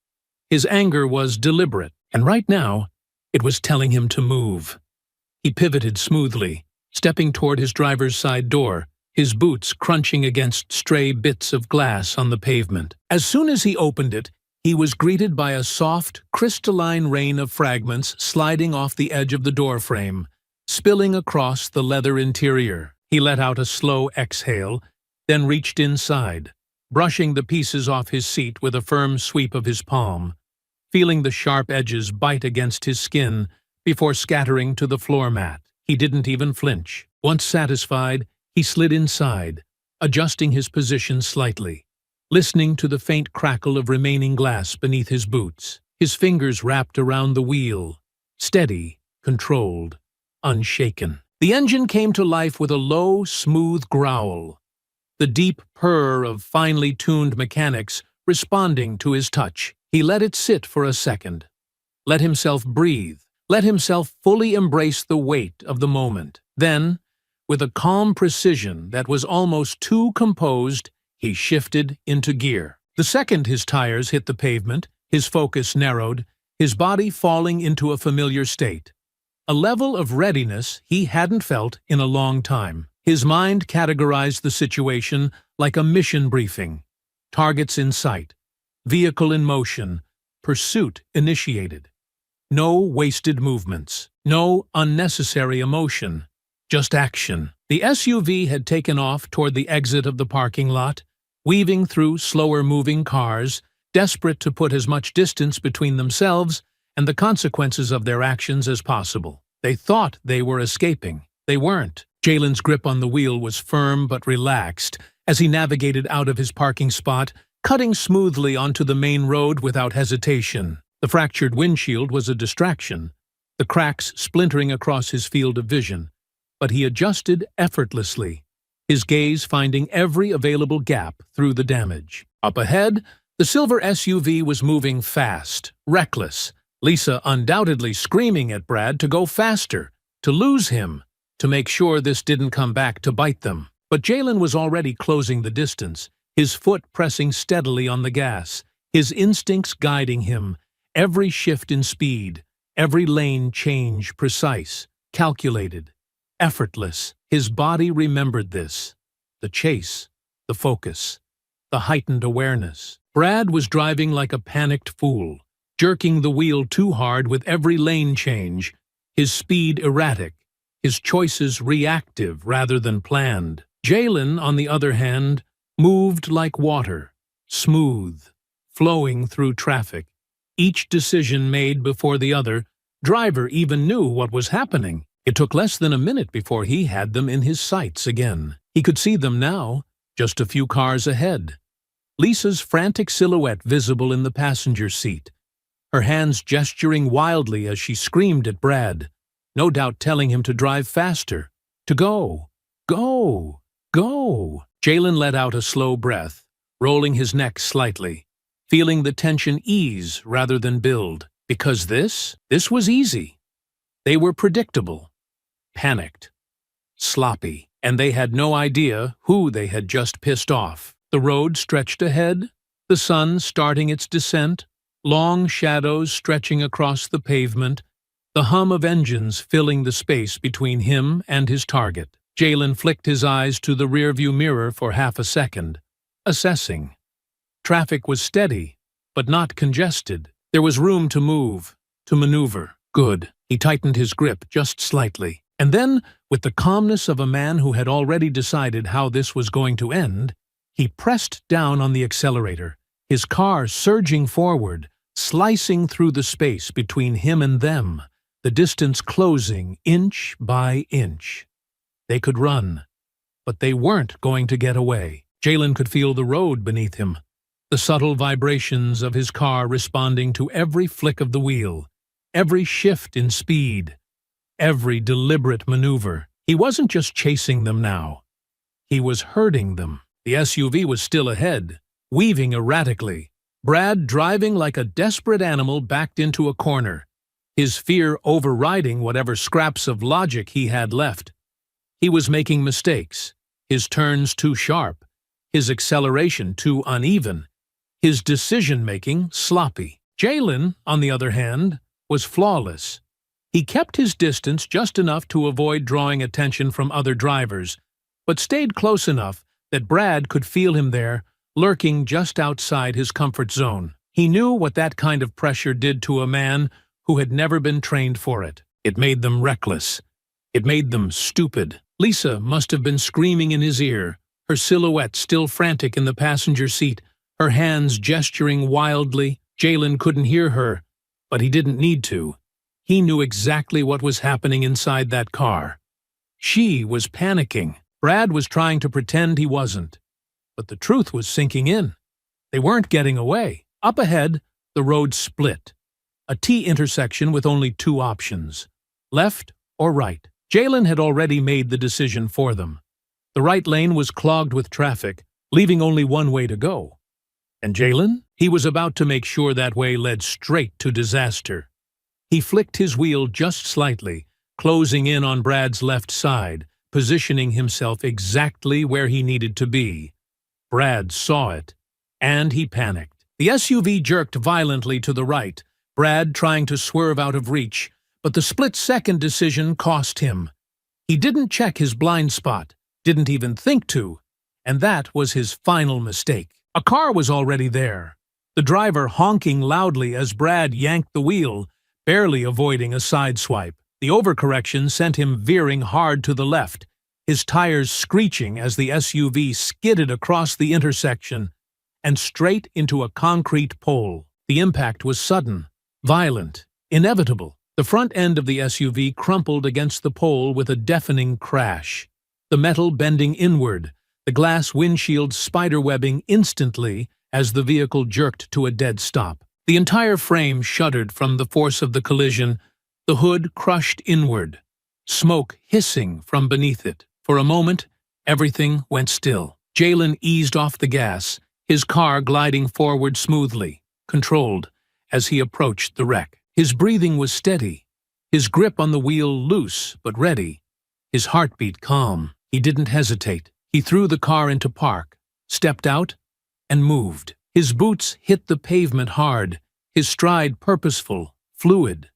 [SPEAKER 1] His anger was deliberate, and right now, it was telling him to move. He pivoted smoothly, stepping toward his driver's side door, his boots crunching against stray bits of glass on the pavement. As soon as he opened it, he was greeted by a soft, crystalline rain of fragments sliding off the edge of the doorframe, spilling across the leather interior. He let out a slow exhale, then reached inside, brushing the pieces off his seat with a firm sweep of his palm, feeling the sharp edges bite against his skin before scattering to the floor mat. He didn't even flinch. Once satisfied, he slid inside, adjusting his position slightly, listening to the faint crackle of remaining glass beneath his boots. His fingers wrapped around the wheel, steady, controlled, unshaken. The engine came to life with a low, smooth growl, the deep purr of finely tuned mechanics responding to his touch. He let it sit for a second, let himself breathe, let himself fully embrace the weight of the moment. Then, with a calm precision that was almost too composed, he shifted into gear. The second his tires hit the pavement, his focus narrowed, his body falling into a familiar state. A level of readiness he hadn't felt in a long time. His mind categorized the situation like a mission briefing. Targets in sight, vehicle in motion, pursuit initiated. No wasted movements, no unnecessary emotion, just action. The SUV had taken off toward the exit of the parking lot, weaving through slower-moving cars, desperate to put as much distance between themselves and the consequences of their actions as possible. They thought they were escaping. They weren't. Jalen's grip on the wheel was firm but relaxed as he navigated out of his parking spot, cutting smoothly onto the main road without hesitation. The fractured windshield was a distraction, the cracks splintering across his field of vision, but he adjusted effortlessly, his gaze finding every available gap through the damage. Up ahead, the silver SUV was moving fast, reckless, Lisa undoubtedly screaming at Brad to go faster, to lose him, to make sure this didn't come back to bite them. But Jalen was already closing the distance, his foot pressing steadily on the gas, his instincts guiding him, every shift in speed, every lane change precise, calculated, effortless. His body remembered this. The chase, the focus, the heightened awareness. Brad was driving like a panicked fool, jerking the wheel too hard with every lane change, his speed erratic, his choices reactive rather than planned. Jalen, on the other hand, moved like water, smooth, flowing through traffic, each decision made before the other. Driver even knew what was happening. It took less than a minute before he had them in his sights again. He could see them now, just a few cars ahead. Lisa's frantic silhouette visible in the passenger seat, her hands gesturing wildly as she screamed at Brad, no doubt telling him to drive faster, to go, go, go. Jalen let out a slow breath, rolling his neck slightly, feeling the tension ease rather than build. Because this was easy. They were predictable, panicked, sloppy, and they had no idea who they had just pissed off. The road stretched ahead, the sun starting its descent, long shadows stretching across the pavement, the hum of engines filling the space between him and his target. Jalen flicked his eyes to the rearview mirror for half a second, assessing. Traffic was steady, but not congested. There was room to move, to maneuver. Good. He tightened his grip just slightly. And then, with the calmness of a man who had already decided how this was going to end, he pressed down on the accelerator, his car surging forward, slicing through the space between him and them, the distance closing inch by inch. They could run, but they weren't going to get away. Jalen could feel the road beneath him, the subtle vibrations of his car responding to every flick of the wheel, every shift in speed, every deliberate maneuver. He wasn't just chasing them now. He was herding them. The SUV was still ahead, weaving erratically. Brad driving like a desperate animal backed into a corner, his fear overriding whatever scraps of logic he had left. He was making mistakes, his turns too sharp, his acceleration too uneven, his decision-making sloppy. Jalen, on the other hand, was flawless. He kept his distance just enough to avoid drawing attention from other drivers, but stayed close enough that Brad could feel him there, lurking just outside his comfort zone. He knew what that kind of pressure did to a man who had never been trained for it. It made them reckless. It made them stupid. Lisa must have been screaming in his ear, her silhouette still frantic in the passenger seat, her hands gesturing wildly. Jalen couldn't hear her, but he didn't need to. He knew exactly what was happening inside that car. She was panicking. Brad was trying to pretend he wasn't. But the truth was sinking in. They weren't getting away. Up ahead, the road split. A T intersection with only two options, left or right. Jalen had already made the decision for them. The right lane was clogged with traffic, leaving only one way to go. And Jalen? He was about to make sure that way led straight to disaster. He flicked his wheel just slightly, closing in on Brad's left side, positioning himself exactly where he needed to be. Brad saw it, and he panicked. The SUV jerked violently to the right, Brad trying to swerve out of reach, but the split-second decision cost him. He didn't check his blind spot, didn't even think to, and that was his final mistake. A car was already there, the driver honking loudly as Brad yanked the wheel, barely avoiding a sideswipe. The overcorrection sent him veering hard to the left, his tires screeching as the SUV skidded across the intersection and straight into a concrete pole. The impact was sudden, violent, inevitable. The front end of the SUV crumpled against the pole with a deafening crash, the metal bending inward, the glass windshield spiderwebbing instantly as the vehicle jerked to a dead stop. The entire frame shuddered from the force of the collision, the hood crushed inward, smoke hissing from beneath it. For a moment, everything went still. Jalen eased off the gas, his car gliding forward smoothly, controlled, as he approached the wreck. His breathing was steady, his grip on the wheel loose but ready, his heartbeat calm. He didn't hesitate. He threw the car into park, stepped out, and moved. His boots hit the pavement hard, his stride purposeful, fluid,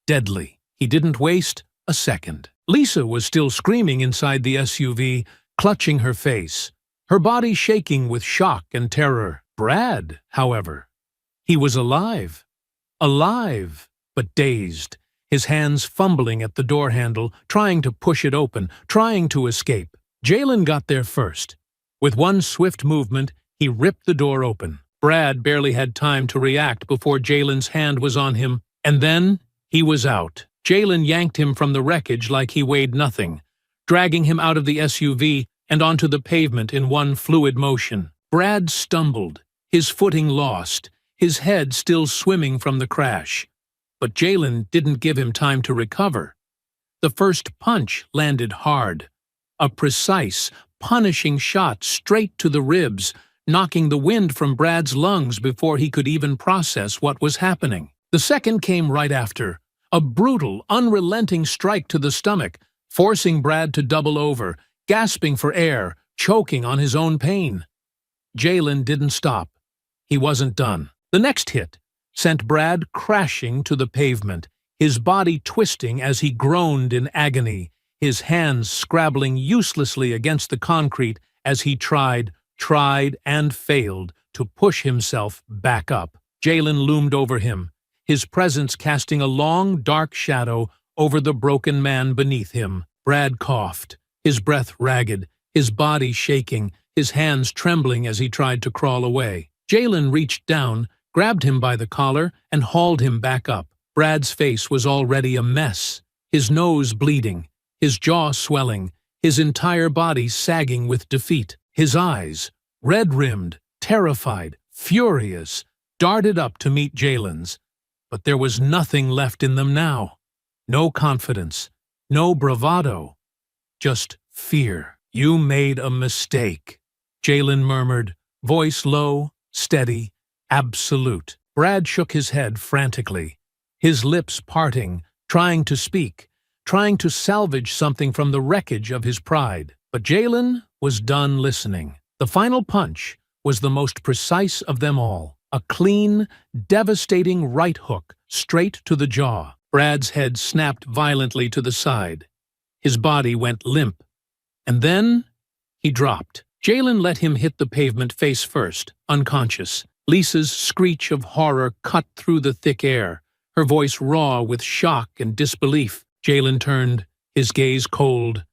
[SPEAKER 1] deadly. He didn't waste a second. Lisa was still screaming inside the SUV, clutching her face, her body shaking with shock and terror. Brad, however, he was alive. Alive, but dazed, his hands fumbling at the door handle, trying to push it open, trying to escape. Jalen got there first. With one swift movement, he ripped the door open. Brad barely had time to react before Jalen's hand was on him, and then he was out. Jalen yanked him from the wreckage like he weighed nothing, dragging him out of the SUV and onto the pavement in one fluid motion. Brad stumbled, his footing lost, his head still swimming from the crash. But Jalen didn't give him time to recover. The first punch landed hard, a precise, punishing shot straight to the ribs, knocking the wind from Brad's lungs before he could even process what was happening. The second came right after, a brutal, unrelenting strike to the stomach, forcing Brad to double over, gasping for air, choking on his own pain. Jalen didn't stop. He wasn't done. The next hit sent Brad crashing to the pavement, his body twisting as he groaned in agony, his hands scrabbling uselessly against the concrete as he tried and failed to push himself back up. Jalen loomed over him, his presence casting a long, dark shadow over the broken man beneath him. Brad coughed, his breath ragged, his body shaking, his hands trembling as he tried to crawl away. Jalen reached down, grabbed him by the collar, and hauled him back up. Brad's face was already a mess, his nose bleeding, his jaw swelling, his entire body sagging with defeat. His eyes, red-rimmed, terrified, furious, darted up to meet Jalen's. But there was nothing left in them now. No confidence, no bravado, just fear. "You made a mistake," Jalen murmured, voice low, steady, absolute. Brad shook his head frantically, his lips parting, trying to speak, trying to salvage something from the wreckage of his pride. But Jalen was done listening. The final punch was the most precise of them all, a clean, devastating right hook straight to the jaw. Brad's head snapped violently to the side. His body went limp. And then he dropped. Jalen let him hit the pavement face first, unconscious. Lisa's screech of horror cut through the thick air, her voice raw with shock and disbelief. Jalen turned, his gaze cold,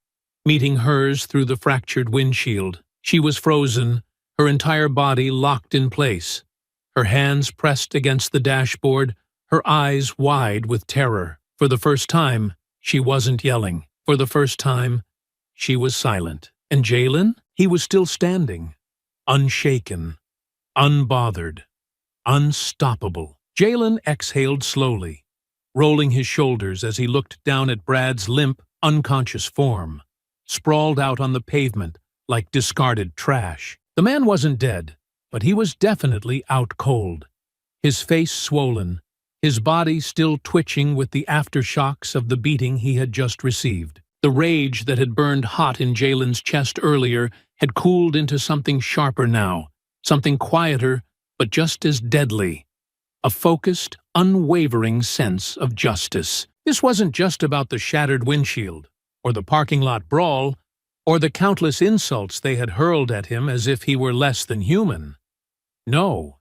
[SPEAKER 1] meeting hers through the fractured windshield. She was frozen, her entire body locked in place, her hands pressed against the dashboard, her eyes wide with terror. For the first time, she wasn't yelling. For the first time, she was silent. And Jalen? He was still standing, unshaken, unbothered, unstoppable. Jalen exhaled slowly, rolling his shoulders as he looked down at Brad's limp, unconscious form, sprawled out on the pavement like discarded trash. The man wasn't dead, but he was definitely out cold, his face swollen, his body still twitching with the aftershocks of the beating he had just received. The rage that had burned hot in Jalen's chest earlier had cooled into something sharper now, something quieter but just as deadly. A focused, unwavering sense of justice. This wasn't just about the shattered windshield, or the parking lot brawl, or the countless insults they had hurled at him as if he were less than human. No,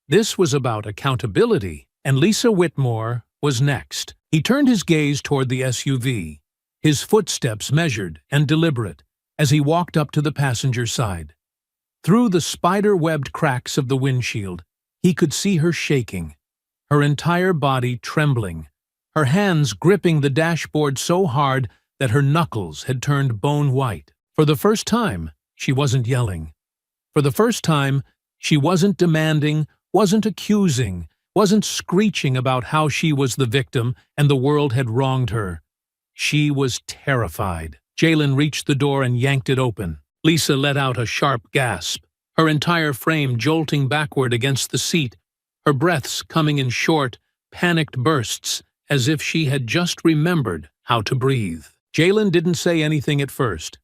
[SPEAKER 1] This was about accountability, and Lisa Whitmore was next. He turned his gaze toward the SUV, his footsteps measured and deliberate as he walked up to the passenger side. Through the spider-webbed cracks of the windshield, he could see her shaking, her entire body trembling, her hands gripping the dashboard so hard that her knuckles had turned bone white. For the first time, she wasn't yelling. For the first time, she wasn't demanding, wasn't accusing, wasn't screeching about how she was the victim and the world had wronged her. She was terrified. Jalen reached the door and yanked it open. Lisa let out a sharp gasp, her entire frame jolting backward against the seat, her breaths coming in short, panicked bursts, as if she had just remembered how to breathe. Jalen didn't say anything at first,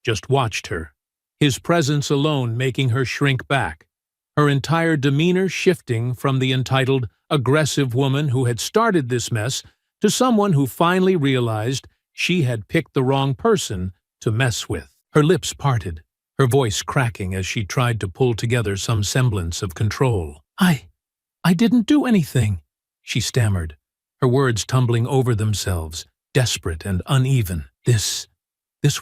[SPEAKER 1] just watched her, his presence alone making her shrink back, her entire demeanor shifting from the entitled, aggressive woman who had started this mess to someone who finally realized she had picked the wrong person to mess with. Her lips parted, her voice cracking as she tried to pull together some semblance of control. I didn't do anything," she stammered, her words tumbling over themselves, desperate and uneven. This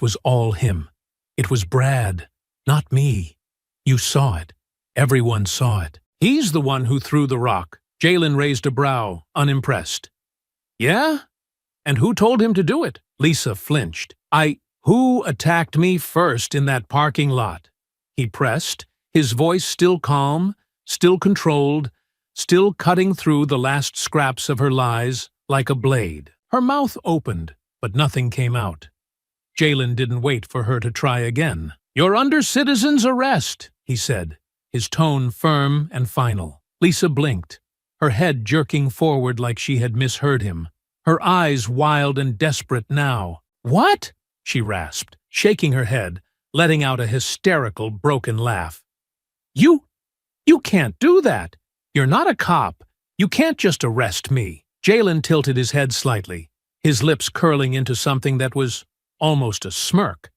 [SPEAKER 1] was all him. It was Brad, not me. You saw it. Everyone saw it. He's the one who threw the rock. Jalen raised a brow, unimpressed. Yeah? And who told him to do it? Lisa flinched. Who attacked me first in that parking lot? He pressed, his voice still calm, still controlled, still cutting through the last scraps of her lies like a blade. Her mouth opened, but nothing came out. Jalen didn't wait for her to try again. "You're under citizen's arrest," he said, his tone firm and final. Lisa blinked, her head jerking forward like she had misheard him, her eyes wild and desperate now. "What?" she rasped, shaking her head, letting out a hysterical, broken laugh. You can't do that. You're not a cop. You can't just arrest me." Jalen tilted his head slightly, his lips curling into something that was almost a smirk,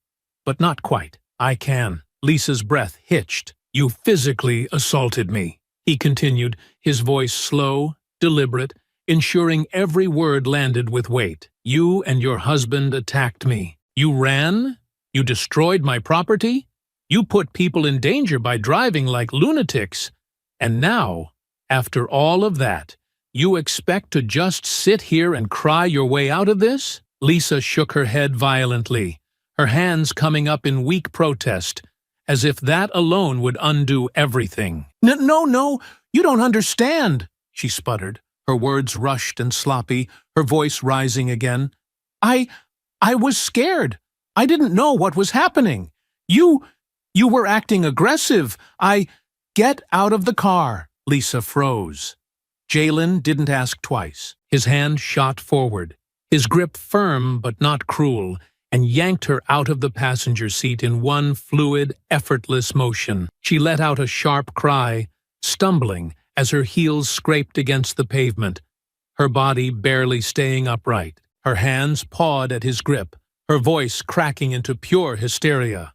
[SPEAKER 1] but not quite. "I can." Lisa's breath hitched. "You physically assaulted me," he continued, his voice slow, deliberate, ensuring every word landed with weight. "You and your husband attacked me. You ran? You destroyed my property? You put people in danger by driving like lunatics. And now, after all of that, you expect to just sit here and cry your way out of this?" Lisa shook her head violently, her hands coming up in weak protest, as if that alone would undo everything. No, you don't understand," she sputtered, her words rushed and sloppy, her voice rising again. I was scared. I didn't know what was happening. You were acting aggressive. Get out of the car." Lisa froze. Jalen didn't ask twice. His hand shot forward, his grip firm but not cruel, and yanked her out of the passenger seat in one fluid, effortless motion. She let out a sharp cry, stumbling as her heels scraped against the pavement, her body barely staying upright. Her hands pawed at his grip, her voice cracking into pure hysteria.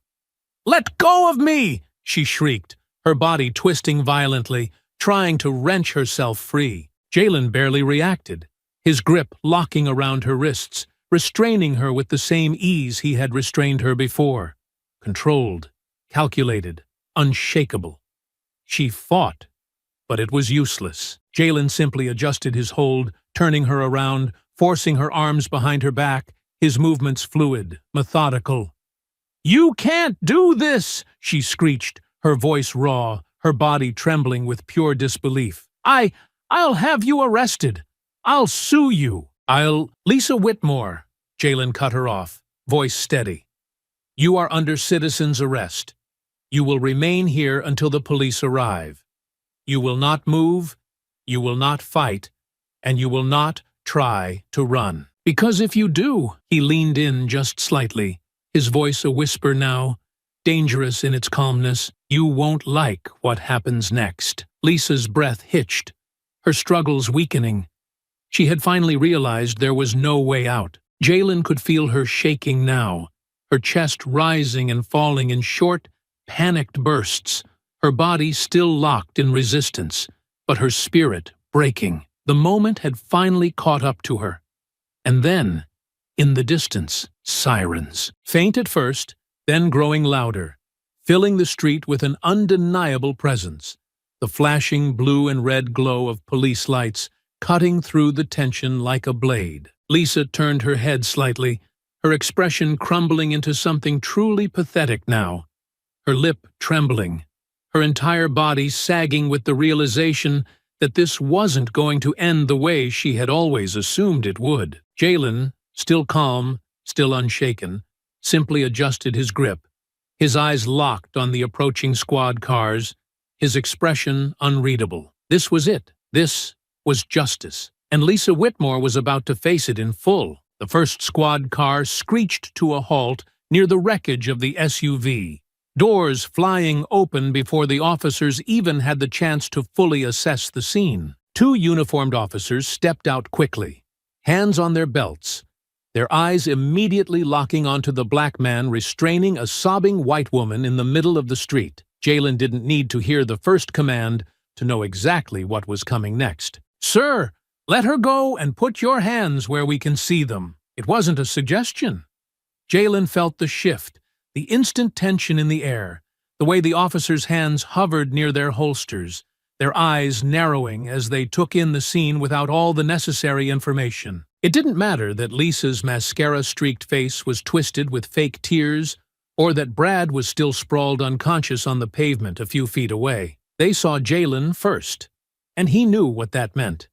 [SPEAKER 1] "Let go of me!" she shrieked, her body twisting violently, trying to wrench herself free. Jalen barely reacted, his grip locking around her wrists, restraining her with the same ease he had restrained her before. Controlled, calculated, unshakable. She fought, but it was useless. Jalen simply adjusted his hold, turning her around, forcing her arms behind her back, his movements fluid, methodical. "You can't do this!" she screeched, her voice raw, her body trembling with pure disbelief. I'll have you arrested. I'll sue you. Lisa Whitmore," Jalen cut her off, voice steady. "You are under citizen's arrest. You will remain here until the police arrive. You will not move, you will not fight, and you will not try to run. Because if you do," he leaned in just slightly, his voice a whisper now, dangerous in its calmness, "you won't like what happens next." Lisa's breath hitched, her struggles weakening. She had finally realized there was no way out. Jalen could feel her shaking now, her chest rising and falling in short, panicked bursts, her body still locked in resistance, but her spirit breaking. The moment had finally caught up to her. And then, in the distance, sirens. Faint at first, then growing louder, filling the street with an undeniable presence. The flashing blue and red glow of police lights cutting through the tension like a blade. Lisa turned her head slightly, her expression crumbling into something truly pathetic now. Her lip trembling, her entire body sagging with the realization that this wasn't going to end the way she had always assumed it would. Jalen, still calm, still unshaken, simply adjusted his grip, his eyes locked on the approaching squad cars, his expression unreadable. This was it. This was justice. And Lisa Whitmore was about to face it in full. The first squad car screeched to a halt near the wreckage of the SUV, doors flying open before the officers even had the chance to fully assess the scene. Two uniformed officers stepped out quickly, hands on their belts, their eyes immediately locking onto the black man restraining a sobbing white woman in the middle of the street. Jalen didn't need to hear the first command to know exactly what was coming next. "Sir, let her go and put your hands where we can see them." It wasn't a suggestion. Jalen felt the shift, the instant tension in the air, the way the officers' hands hovered near their holsters, their eyes narrowing as they took in the scene without all the necessary information. It didn't matter that Lisa's mascara-streaked face was twisted with fake tears, or that Brad was still sprawled unconscious on the pavement a few feet away. They saw Jalen first, and he knew what that meant.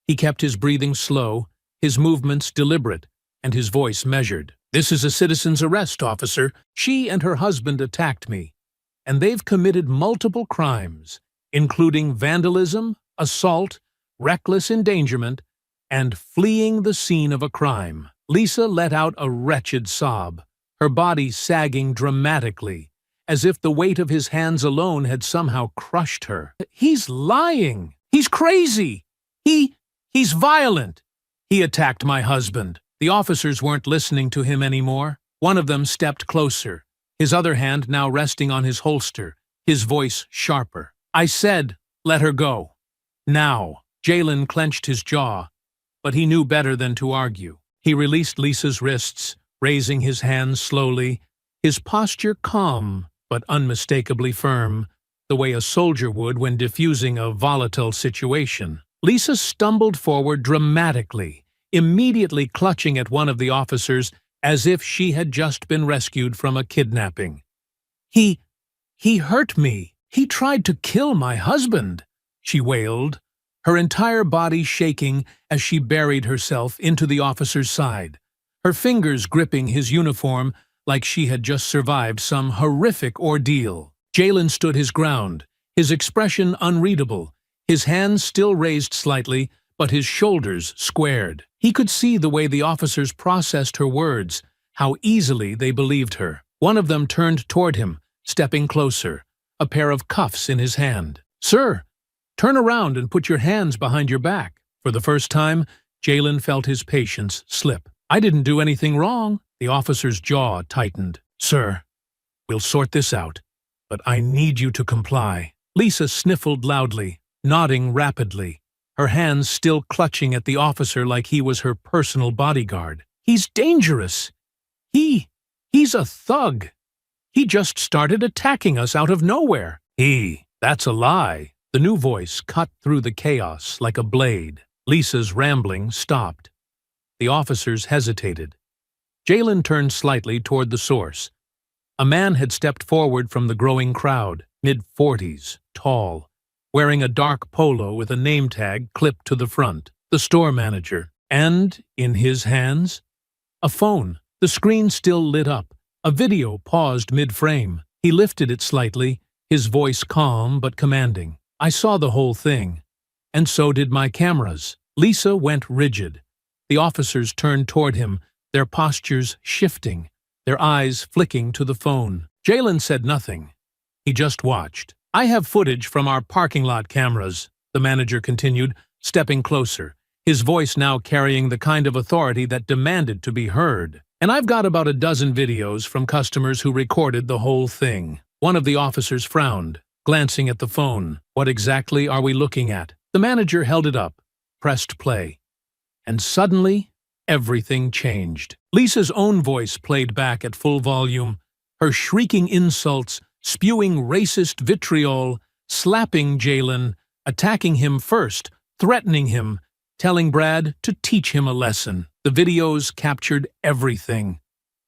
[SPEAKER 1] He kept his breathing slow, his movements deliberate, and his voice measured. "This is a citizen's arrest, officer. She and her husband attacked me, and they've committed multiple crimes, including vandalism, assault, reckless endangerment, and fleeing the scene of a crime." Lisa let out a wretched sob, her body sagging dramatically, as if the weight of his hands alone had somehow crushed her. "He's lying! He's crazy! He's violent! He attacked my husband." The officers weren't listening to him anymore. One of them stepped closer, his other hand now resting on his holster, his voice sharper. "I said, let her go. Now." Jalen clenched his jaw, but he knew better than to argue. He released Lisa's wrists, raising his hands slowly, his posture calm but unmistakably firm, the way a soldier would when diffusing a volatile situation. Lisa stumbled forward dramatically, immediately clutching at one of the officers as if she had just been rescued from a kidnapping. He hurt me. He tried to kill my husband," she wailed, her entire body shaking as she buried herself into the officer's side, her fingers gripping his uniform like she had just survived some horrific ordeal. Jalen stood his ground, his expression unreadable, his hands still raised slightly, but his shoulders squared. He could see the way the officers processed her words, how easily they believed her. One of them turned toward him, stepping closer, a pair of cuffs in his hand. "Sir, turn around and put your hands behind your back." For the first time, Jalen felt his patience slip. "I didn't do anything wrong." The officer's jaw tightened. "Sir, we'll sort this out, but I need you to comply." Lisa sniffled loudly, nodding rapidly, her hands still clutching at the officer like he was her personal bodyguard. "He's dangerous. He's a thug. He just started attacking us out of nowhere." That's a lie." The new voice cut through the chaos like a blade. Lisa's rambling stopped. The officers hesitated. Jalen turned slightly toward the source. A man had stepped forward from the growing crowd, mid-40s, tall, wearing a dark polo with a name tag clipped to the front, the store manager, and, in his hands, a phone. The screen still lit up, a video paused mid-frame. He lifted it slightly, his voice calm but commanding. "I saw the whole thing, and so did my cameras." Lisa went rigid. The officers turned toward him, their postures shifting, their eyes flicking to the phone. Jalen said nothing. He just watched. "I have footage from our parking lot cameras," the manager continued, stepping closer, his voice now carrying the kind of authority that demanded to be heard. "And I've got about a dozen videos from customers who recorded the whole thing." One of the officers frowned. glancing at the phone. What exactly are we looking at? The manager held it up, pressed play. And suddenly, everything changed. Lisa's own voice played back at full volume, her shrieking insults, spewing racist vitriol, slapping Jalen, attacking him first, threatening him, telling Brad to teach him a lesson. The videos captured everything.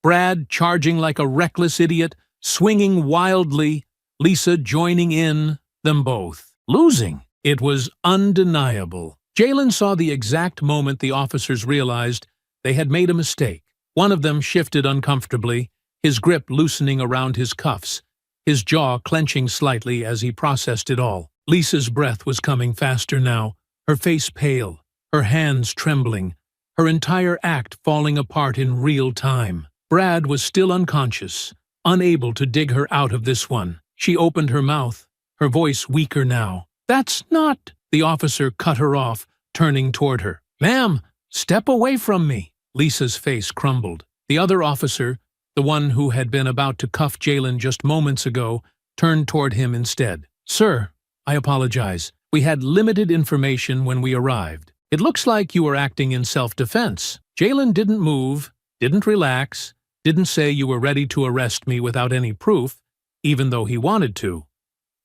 [SPEAKER 1] Brad charging like a reckless idiot, swinging wildly, Lisa joining in, them both. Losing. It was undeniable. Jalen saw the exact moment the officers realized they had made a mistake. One of them shifted uncomfortably, his grip loosening around his cuffs, his jaw clenching slightly as he processed it all. Lisa's breath was coming faster now, her face pale, her hands trembling, her entire act falling apart in real time. Brad was still unconscious, unable to dig her out of this one. She opened her mouth, her voice weaker now. "That's not—" The officer cut her off, turning toward her. "Ma'am, step away from me." Lisa's face crumbled. The other officer, the one who had been about to cuff Jalen just moments ago, turned toward him instead. "Sir, I apologize. We had limited information when we arrived. It looks like you were acting in self-defense." Jalen didn't move, didn't relax, didn't say you were ready to arrest me without any proof, even though he wanted to.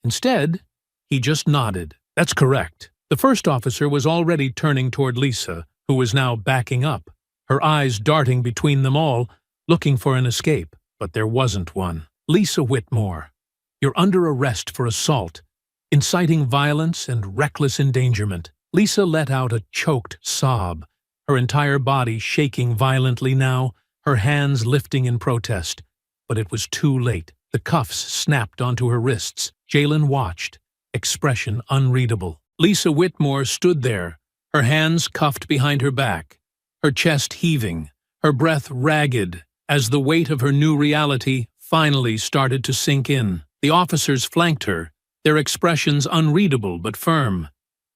[SPEAKER 1] Instead, he just nodded. "That's correct." The first officer was already turning toward Lisa, who was now backing up, her eyes darting between them all, looking for an escape, but there wasn't one. "Lisa Whitmore, you're under arrest for assault, inciting violence and reckless endangerment." Lisa let out a choked sob, her entire body shaking violently now, her hands lifting in protest. But it was too late. The cuffs snapped onto her wrists. Jalen watched, expression unreadable. Lisa Whitmore stood there, her hands cuffed behind her back, her chest heaving, her breath ragged, as the weight of her new reality finally started to sink in. The officers flanked her, their expressions unreadable but firm,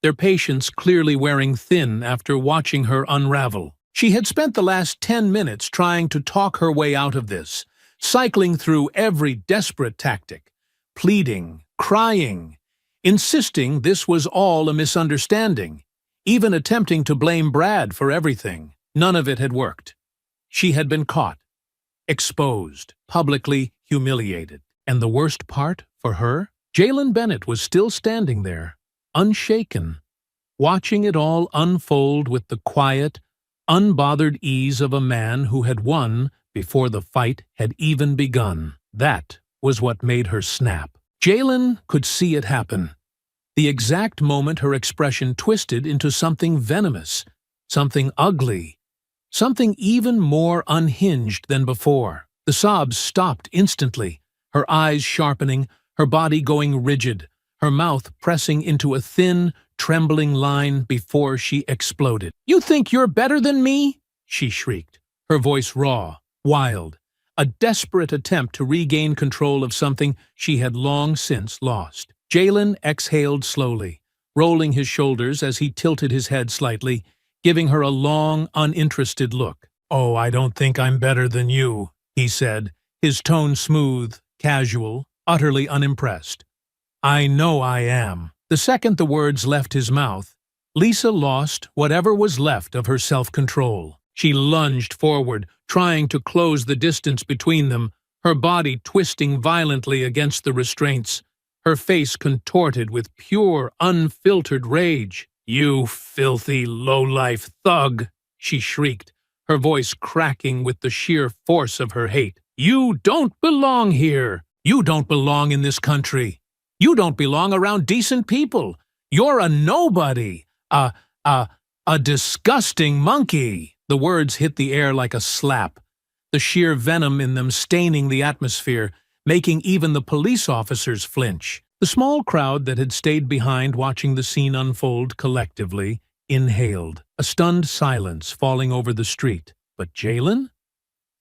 [SPEAKER 1] their patience clearly wearing thin after watching her unravel. She had spent the last 10 minutes trying to talk her way out of this, cycling through every desperate tactic, pleading, crying, insisting this was all a misunderstanding, even attempting to blame Brad for everything. None of it had worked. She had been caught, exposed, publicly humiliated. And the worst part for her? Jalen Bennett was still standing there, unshaken, watching it all unfold with the quiet, unbothered ease of a man who had won before the fight had even begun. That was what made her snap. Jalen could see it happen. The exact moment her expression twisted into something venomous, something ugly, something even more unhinged than before. The sobs stopped instantly, her eyes sharpening, her body going rigid, her mouth pressing into a thin, trembling line before she exploded. "You think you're better than me?" she shrieked, her voice raw, wild, a desperate attempt to regain control of something she had long since lost. Jalen exhaled slowly, rolling his shoulders as he tilted his head slightly, giving her a long, uninterested look. "Oh, I don't think I'm better than you," he said, his tone smooth, casual, utterly unimpressed. "I know I am." The second the words left his mouth, Lisa lost whatever was left of her self-control. She lunged forward, trying to close the distance between them, her body twisting violently against the restraints, her face contorted with pure, unfiltered rage. "You filthy, low-life thug!" she shrieked, her voice cracking with the sheer force of her hate. "You don't belong here! You don't belong in this country! You don't belong around decent people! You're a nobody! A disgusting monkey!" The words hit the air like a slap, the sheer venom in them staining the atmosphere, making even the police officers flinch. The small crowd that had stayed behind watching the scene unfold collectively inhaled, a stunned silence falling over the street. But Jalen?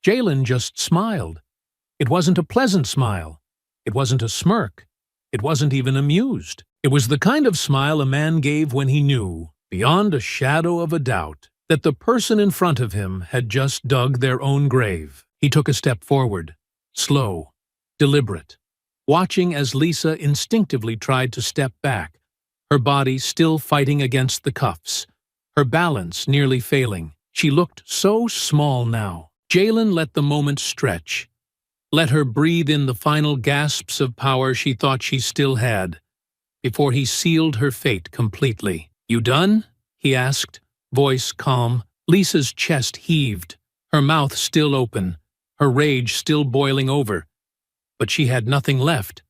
[SPEAKER 1] Jalen just smiled. It wasn't a pleasant smile. It wasn't a smirk. It wasn't even amused. It was the kind of smile a man gave when he knew, beyond a shadow of a doubt, that the person in front of him had just dug their own grave. He took a step forward, slow, deliberate, watching as Lisa instinctively tried to step back, her body still fighting against the cuffs, her balance nearly failing. She looked so small now. Jalen let the moment stretch, let her breathe in the final gasps of power she thought she still had, before he sealed her fate completely. "You done?" he asked, voice calm. Lisa's chest heaved, her mouth still open, her rage still boiling over. But she had nothing left.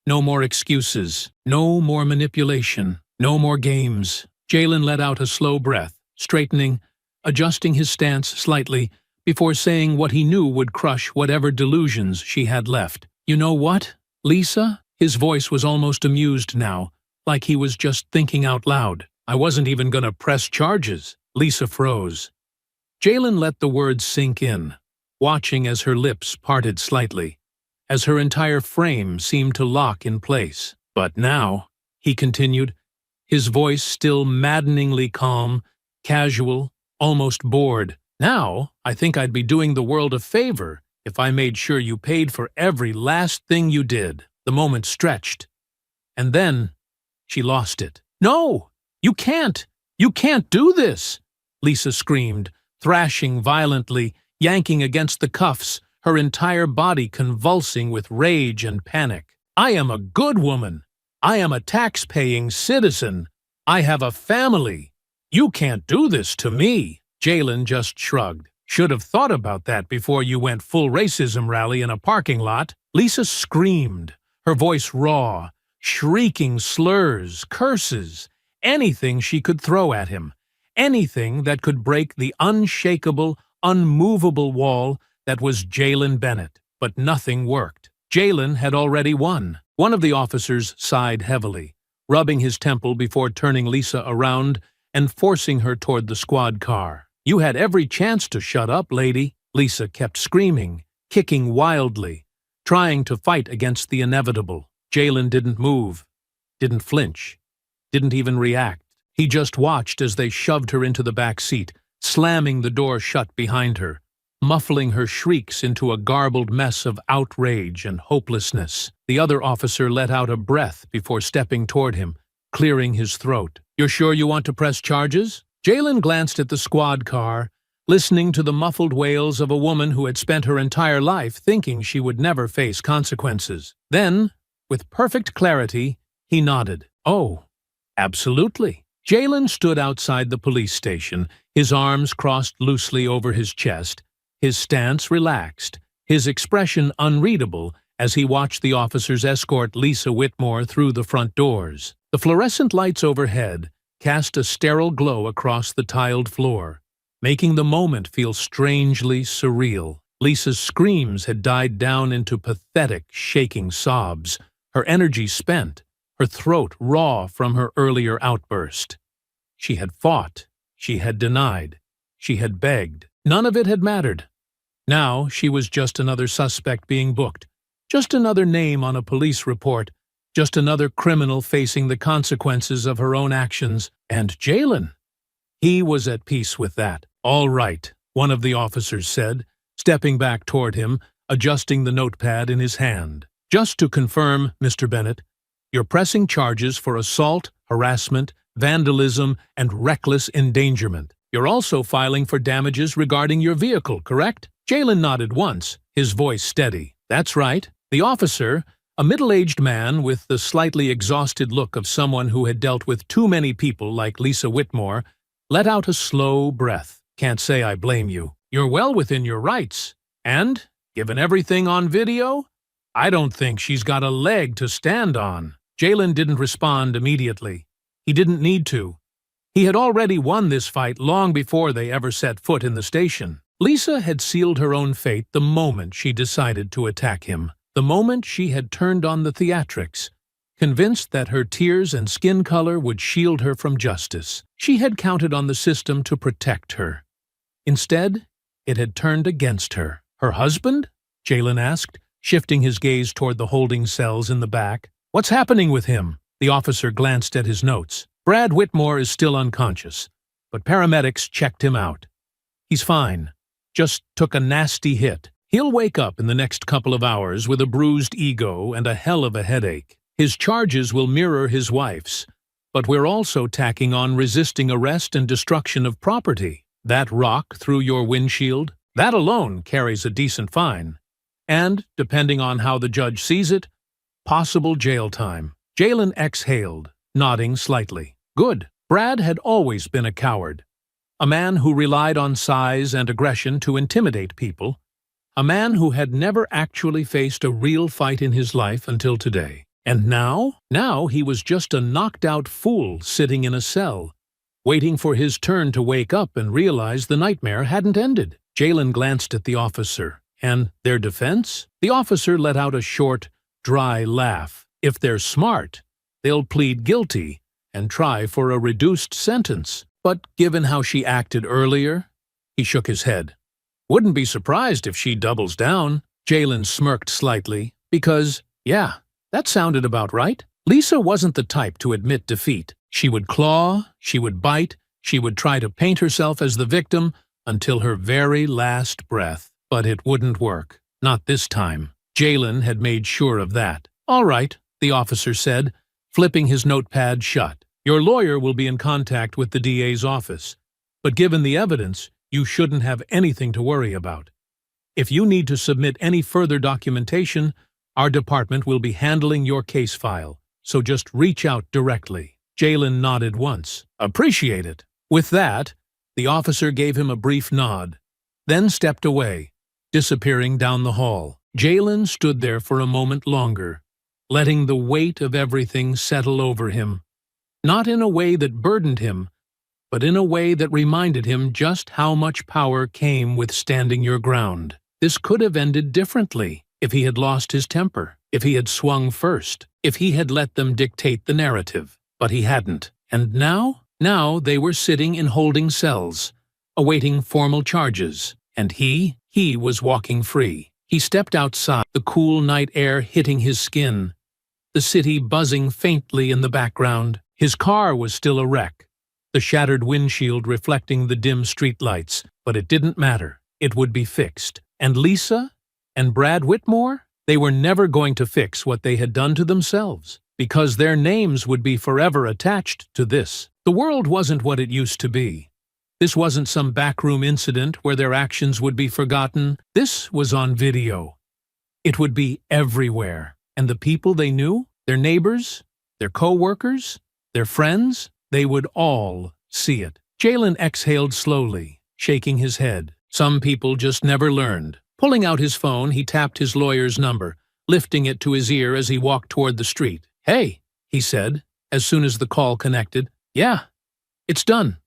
[SPEAKER 1] No more excuses, no more manipulation, no more games. Jalen let out a slow breath, straightening, adjusting his stance slightly, before saying what he knew would crush whatever delusions she had left. "You know what, Lisa?" His voice was almost amused now, like he was just thinking out loud. "I wasn't even gonna press charges." Lisa froze. Jalen let the words sink in, watching as her lips parted slightly, as her entire frame seemed to lock in place. "But now," he continued, his voice still maddeningly calm, casual, almost bored, "now I think I'd be doing the world a favor if I made sure you paid for every last thing you did." The moment stretched, and then she lost it. "No! You can't! You can't do this!" Lisa screamed, thrashing violently, yanking against the cuffs, her entire body convulsing with rage and panic. "I am a good woman. I am a tax-paying citizen. I have a family. You can't do this to me." Jalen just shrugged. "Should have thought about that before you went full racism rally in a parking lot." Lisa screamed, her voice raw, shrieking slurs, curses, anything she could throw at him, anything that could break the unshakable, unmovable wall that was Jalen Bennett. But nothing worked. Jalen had already won. One of the officers sighed heavily, rubbing his temple before turning Lisa around and forcing her toward the squad car. "You had every chance to shut up, lady." Lisa kept screaming, kicking wildly, trying to fight against the inevitable. Jalen didn't move, didn't flinch, didn't even react. He just watched as they shoved her into the back seat, slamming the door shut behind her, muffling her shrieks into a garbled mess of outrage and hopelessness. The other officer let out a breath before stepping toward him, clearing his throat. "You're sure you want to press charges?" Jalen glanced at the squad car, listening to the muffled wails of a woman who had spent her entire life thinking she would never face consequences. Then, with perfect clarity, he nodded. "Oh, absolutely." Jalen stood outside the police station, his arms crossed loosely over his chest, his stance relaxed, his expression unreadable as he watched the officers escort Lisa Whitmore through the front doors. The fluorescent lights overhead cast a sterile glow across the tiled floor, making the moment feel strangely surreal. Lisa's screams had died down into pathetic, shaking sobs, her energy spent, her throat raw from her earlier outburst. She had fought, she had denied, she had begged. None of it had mattered. Now she was just another suspect being booked, just another name on a police report, just another criminal facing the consequences of her own actions. And Jalen? He was at peace with that. "All right," one of the officers said, stepping back toward him, adjusting the notepad in his hand. "Just to confirm, Mr. Bennett, you're pressing charges for assault, harassment, vandalism, and reckless endangerment. You're also filing for damages regarding your vehicle, correct?" Jalen nodded once, his voice steady. "That's right." The officer, a middle-aged man with the slightly exhausted look of someone who had dealt with too many people like Lisa Whitmore, let out a slow breath. "Can't say I blame you. You're well within your rights. And, given everything on video, I don't think she's got a leg to stand on." Jalen didn't respond immediately. He didn't need to. He had already won this fight long before they ever set foot in the station. Lisa had sealed her own fate the moment she decided to attack him, the moment she had turned on the theatrics, convinced that her tears and skin color would shield her from justice. She had counted on the system to protect her. Instead, it had turned against her. "Her husband?" Jalen asked, shifting his gaze toward the holding cells in the back. "What's happening with him?" The officer glanced at his notes. "Brad Whitmore is still unconscious, but paramedics checked him out. He's fine. Just took a nasty hit." He'll wake up in the next couple of hours with a bruised ego and a hell of a headache. His charges will mirror his wife's, but we're also tacking on resisting arrest and destruction of property. That rock through your windshield, that alone carries a decent fine. And, depending on how the judge sees it, possible jail time. Jalen exhaled, nodding slightly. Good. Brad had always been a coward. A man who relied on size and aggression to intimidate people. A man who had never actually faced a real fight in his life until today. And now? Now he was just a knocked-out fool sitting in a cell, waiting for his turn to wake up and realize the nightmare hadn't ended. Jalen glanced at the officer. And their defense? The officer let out a short, dry laugh. If they're smart, they'll plead guilty and try for a reduced sentence. But given how she acted earlier, he shook his head. Wouldn't be surprised if she doubles down. Jalen smirked slightly, because, yeah, that sounded about right. Lisa wasn't the type to admit defeat. She would claw, she would bite, she would try to paint herself as the victim until her very last breath. But it wouldn't work. Not this time. Jalen had made sure of that. All right, the officer said, flipping his notepad shut. Your lawyer will be in contact with the DA's office. But given the evidence, you shouldn't have anything to worry about. If you need to submit any further documentation, our department will be handling your case file, so just reach out directly. Jalen nodded once. Appreciate it. With that, the officer gave him a brief nod, then stepped away, disappearing down the hall. Jalen stood there for a moment longer, letting the weight of everything settle over him. Not in a way that burdened him, but in a way that reminded him just how much power came with standing your ground. This could have ended differently if he had lost his temper, if he had swung first, if he had let them dictate the narrative. But he hadn't. And now they were sitting in holding cells, awaiting formal charges, and he was walking free. He stepped outside, the cool night air hitting his skin, the city buzzing faintly in the background. His car was still a wreck, the shattered windshield reflecting the dim streetlights, but it didn't matter. It would be fixed. And Lisa and Brad Whitmore? They were never going to fix what they had done to themselves, because their names would be forever attached to this. The world wasn't what it used to be. This wasn't some backroom incident where their actions would be forgotten. This was on video. It would be everywhere. And the people they knew, their neighbors, their co-workers, their friends, they would all see it. Jalen exhaled slowly, shaking his head. Some people just never learned. Pulling out his phone, he tapped his lawyer's number, lifting it to his ear as he walked toward the street. Hey, he said, as soon as the call connected. Yeah, it's done.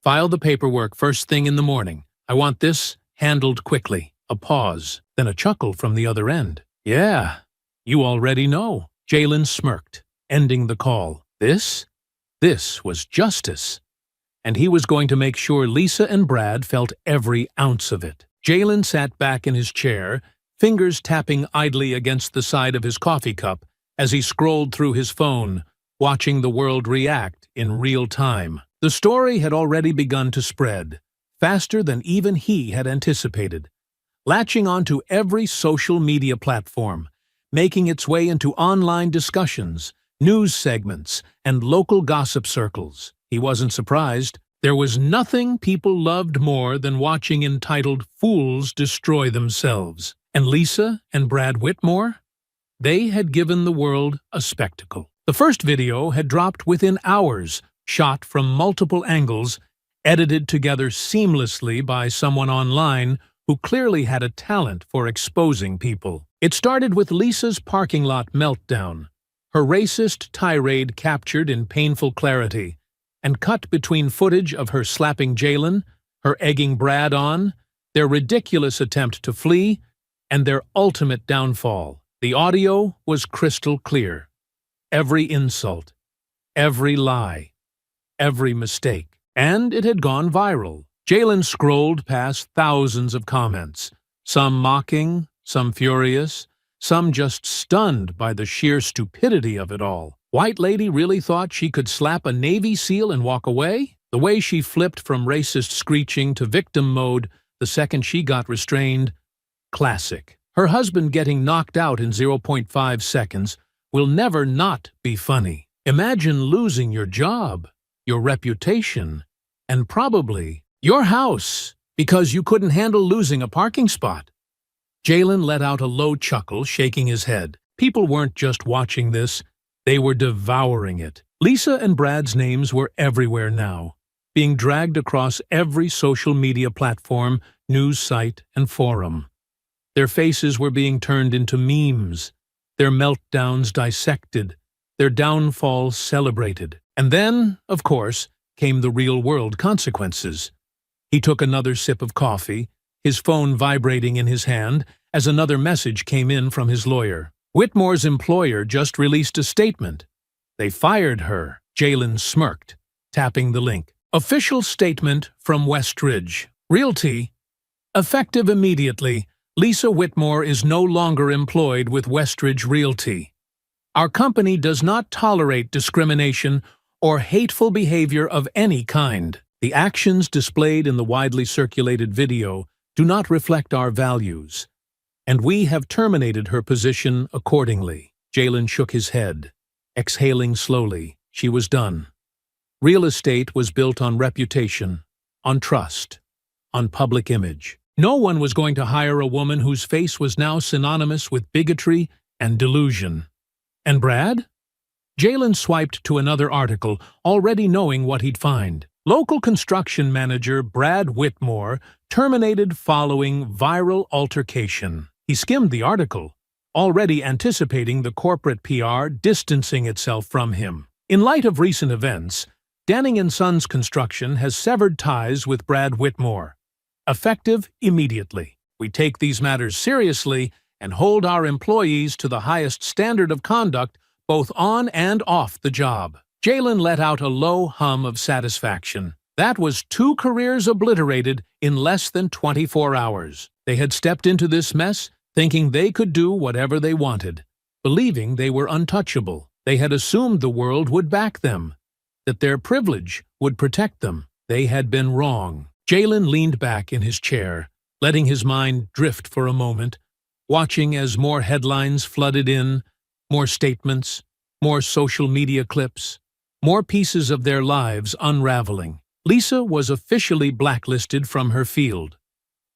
[SPEAKER 1] File the paperwork first thing in the morning. I want this handled quickly. A pause, then a chuckle from the other end. Yeah, you already know. Jalen smirked, ending the call. This was justice. And he was going to make sure Lisa and Brad felt every ounce of it. Jalen sat back in his chair, fingers tapping idly against the side of his coffee cup as he scrolled through his phone, watching the world react in real time. The story had already begun to spread, faster than even he had anticipated, latching onto every social media platform, making its way into online discussions, news segments, and local gossip circles. He wasn't surprised. There was nothing people loved more than watching entitled fools destroy themselves. And Lisa and Brad Whitmore? They had given the world a spectacle. The first video had dropped within hours, shot from multiple angles, edited together seamlessly by someone online who clearly had a talent for exposing people. It started with Lisa's parking lot meltdown, her racist tirade captured in painful clarity, and cut between footage of her slapping Jalen, her egging Brad on, their ridiculous attempt to flee, and their ultimate downfall. The audio was crystal clear. Every insult, every lie, every mistake. And it had gone viral. Jalen scrolled past thousands of comments, some mocking, some furious, some just stunned by the sheer stupidity of it all. White lady really thought she could slap a Navy SEAL and walk away? The way she flipped from racist screeching to victim mode the second she got restrained, classic. Her husband getting knocked out in 0.5 seconds will never not be funny. Imagine losing your job, your reputation, and probably your house because you couldn't handle losing a parking spot. Jalen let out a low chuckle, shaking his head. People weren't just watching this, they were devouring it. Lisa and Brad's names were everywhere now, being dragged across every social media platform, news site, and forum. Their faces were being turned into memes, their meltdowns dissected, their downfalls celebrated. And then, of course, came the real-world consequences. He took another sip of coffee, his phone vibrating in his hand as another message came in from his lawyer. Whitmore's employer just released a statement. They fired her. Jalen smirked, tapping the link. Official statement from Westridge Realty. Effective immediately, Lisa Whitmore is no longer employed with Westridge Realty. Our company does not tolerate discrimination or hateful behavior of any kind. The actions displayed in the widely circulated video do not reflect our values, and we have terminated her position accordingly. Jalen shook his head, exhaling slowly. She was done. Real estate was built on reputation, on trust, on public image. No one was going to hire a woman whose face was now synonymous with bigotry and delusion. And Brad? Jalen swiped to another article, already knowing what he'd find. Local construction manager Brad Whitmore terminated following viral altercation. He skimmed the article, already anticipating the corporate PR distancing itself from him. In light of recent events, Danning & Sons Construction has severed ties with Brad Whitmore. Effective immediately. We take these matters seriously and hold our employees to the highest standard of conduct both on and off the job. Jalen let out a low hum of satisfaction. That was 2 careers obliterated in less than 24 hours. They had stepped into this mess thinking they could do whatever they wanted, believing they were untouchable. They had assumed the world would back them, that their privilege would protect them. They had been wrong. Jalen leaned back in his chair, letting his mind drift for a moment, watching as more headlines flooded in, more statements, more social media clips, more pieces of their lives unraveling. Lisa was officially blacklisted from her field.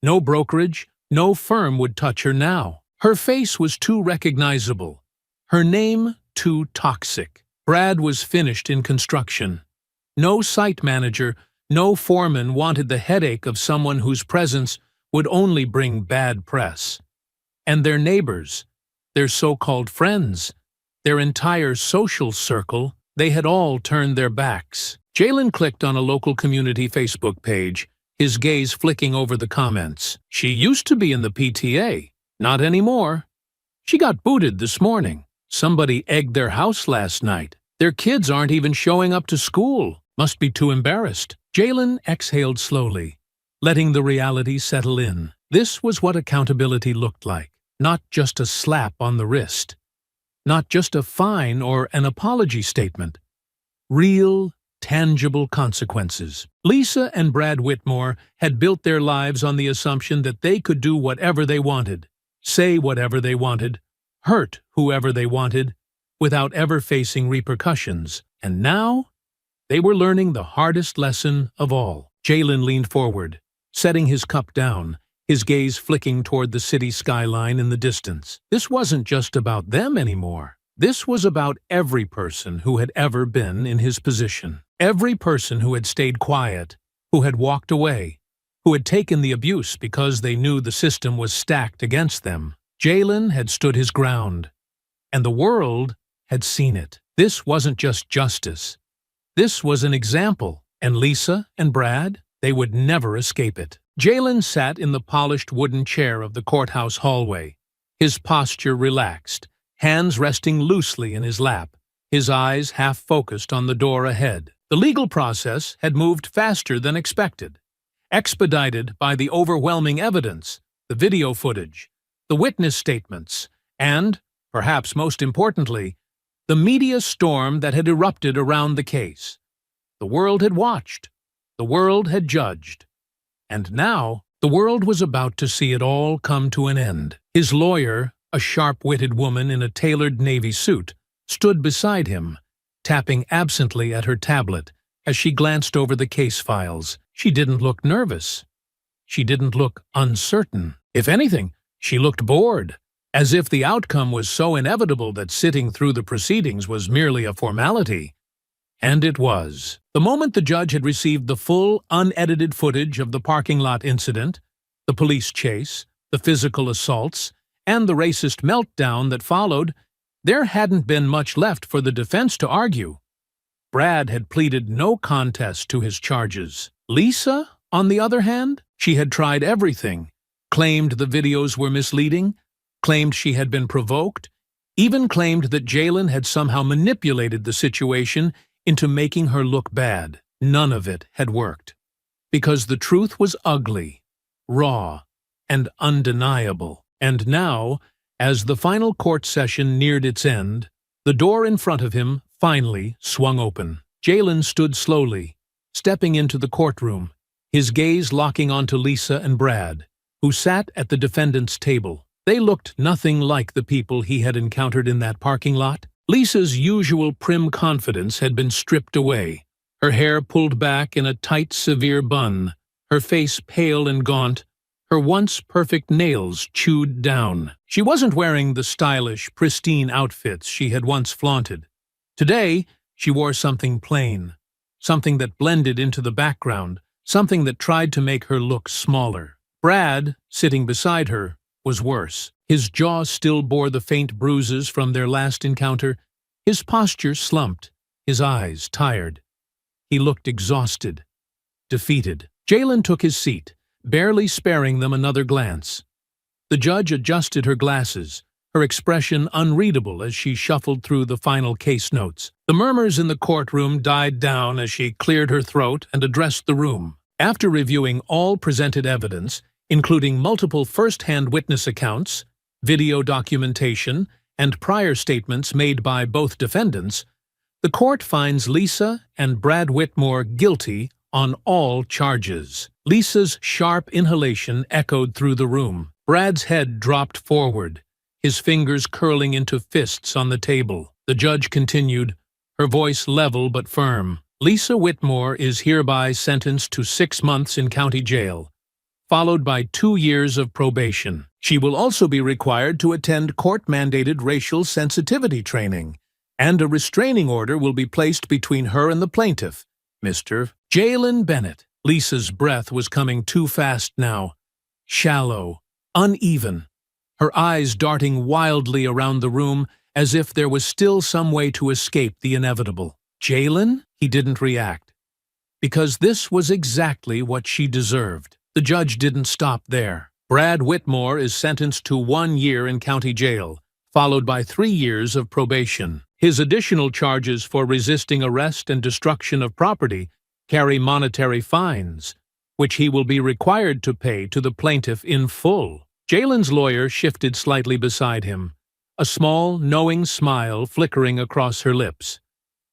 [SPEAKER 1] No brokerage, no firm would touch her now. Her face was too recognizable. Her name too toxic. Brad was finished in construction. No site manager, no foreman wanted the headache of someone whose presence would only bring bad press. And their neighbors, their so-called friends, their entire social circle, they had all turned their backs. Jalen clicked on a local community Facebook page, his gaze flicking over the comments. She used to be in the PTA. Not anymore. She got booted this morning. Somebody egged their house last night. Their kids aren't even showing up to school. Must be too embarrassed. Jalen exhaled slowly, letting the reality settle in. This was what accountability looked like. Not just a slap on the wrist. Not just a fine or an apology statement. Real, tangible consequences. Lisa and Brad Whitmore had built their lives on the assumption that they could do whatever they wanted, say whatever they wanted, hurt whoever they wanted, without ever facing repercussions. And now, they were learning the hardest lesson of all. Jalen leaned forward, setting his cup down, his gaze flicking toward the city skyline in the distance. This wasn't just about them anymore. This was about every person who had ever been in his position. Every person who had stayed quiet, who had walked away, who had taken the abuse because they knew the system was stacked against them. Jalen had stood his ground, and the world had seen it. This wasn't just justice. This was an example, and Lisa and Brad, they would never escape it. Jalen sat in the polished wooden chair of the courthouse hallway, his posture relaxed, hands resting loosely in his lap, his eyes half-focused on the door ahead. The legal process had moved faster than expected, expedited by the overwhelming evidence, the video footage, the witness statements, and, perhaps most importantly, the media storm that had erupted around the case. The world had watched. The world had judged. And now, The world was about to see it all come to an end. His lawyer, a sharp-witted woman in a tailored navy suit, stood beside him, tapping absently at her tablet as she glanced over the case files. She didn't look nervous. She didn't look uncertain. If anything, she looked bored, as if the outcome was so inevitable that sitting through the proceedings was merely a formality. And it was. The moment the judge had received the full, unedited footage of the parking lot incident, the police chase, the physical assaults, and the racist meltdown that followed, there hadn't been much left for the defense to argue. Brad had pleaded no contest to his charges. Lisa, on the other hand, she had tried everything, claimed the videos were misleading, claimed she had been provoked, even claimed that Jaylen had somehow manipulated the situation into making her look bad. None of it had worked, because the truth was ugly, raw, and undeniable. And now, as the final court session neared its end, the door in front of him finally swung open. Jaylen stood slowly, stepping into the courtroom, his gaze locking onto Lisa and Brad, who sat at the defendant's table. They looked nothing like the people he had encountered in that parking lot. Lisa's usual prim confidence had been stripped away, her hair pulled back in a tight, severe bun, her face pale and gaunt, her once perfect nails chewed down. She wasn't wearing the stylish, pristine outfits she had once flaunted. Today, she wore something plain, something that blended into the background, something that tried to make her look smaller. Brad, sitting beside her, was worse. His jaw still bore the faint bruises from their last encounter, his posture slumped, his eyes tired. He looked exhausted, defeated. Jaylen took his seat, barely sparing them another glance. The judge adjusted her glasses, her expression unreadable as she shuffled through the final case notes. The murmurs in the courtroom died down as she cleared her throat and addressed the room. After reviewing all presented evidence, including multiple first-hand witness accounts, video documentation, and prior statements made by both defendants, the court finds Lisa and Brad Whitmore guilty on all charges. Lisa's sharp inhalation echoed through the room. Brad's head dropped forward, his fingers curling into fists on the table. The judge continued, her voice level but firm. Lisa Whitmore is hereby sentenced to 6 months in county jail, followed by 2 years of probation. She will also be required to attend court-mandated racial sensitivity training, and a restraining order will be placed between her and the plaintiff, Mr. Jaylen Bennett. Lisa's breath was coming too fast now, shallow, uneven, her eyes darting wildly around the room as if there was still some way to escape the inevitable. Jaylen? He didn't react, because this was exactly what she deserved. The judge didn't stop there. Brad Whitmore is sentenced to 1 year in county jail, followed by 3 years of probation. His additional charges for resisting arrest and destruction of property carry monetary fines, which he will be required to pay to the plaintiff in full. Jaylen's lawyer shifted slightly beside him, a small, knowing smile flickering across her lips.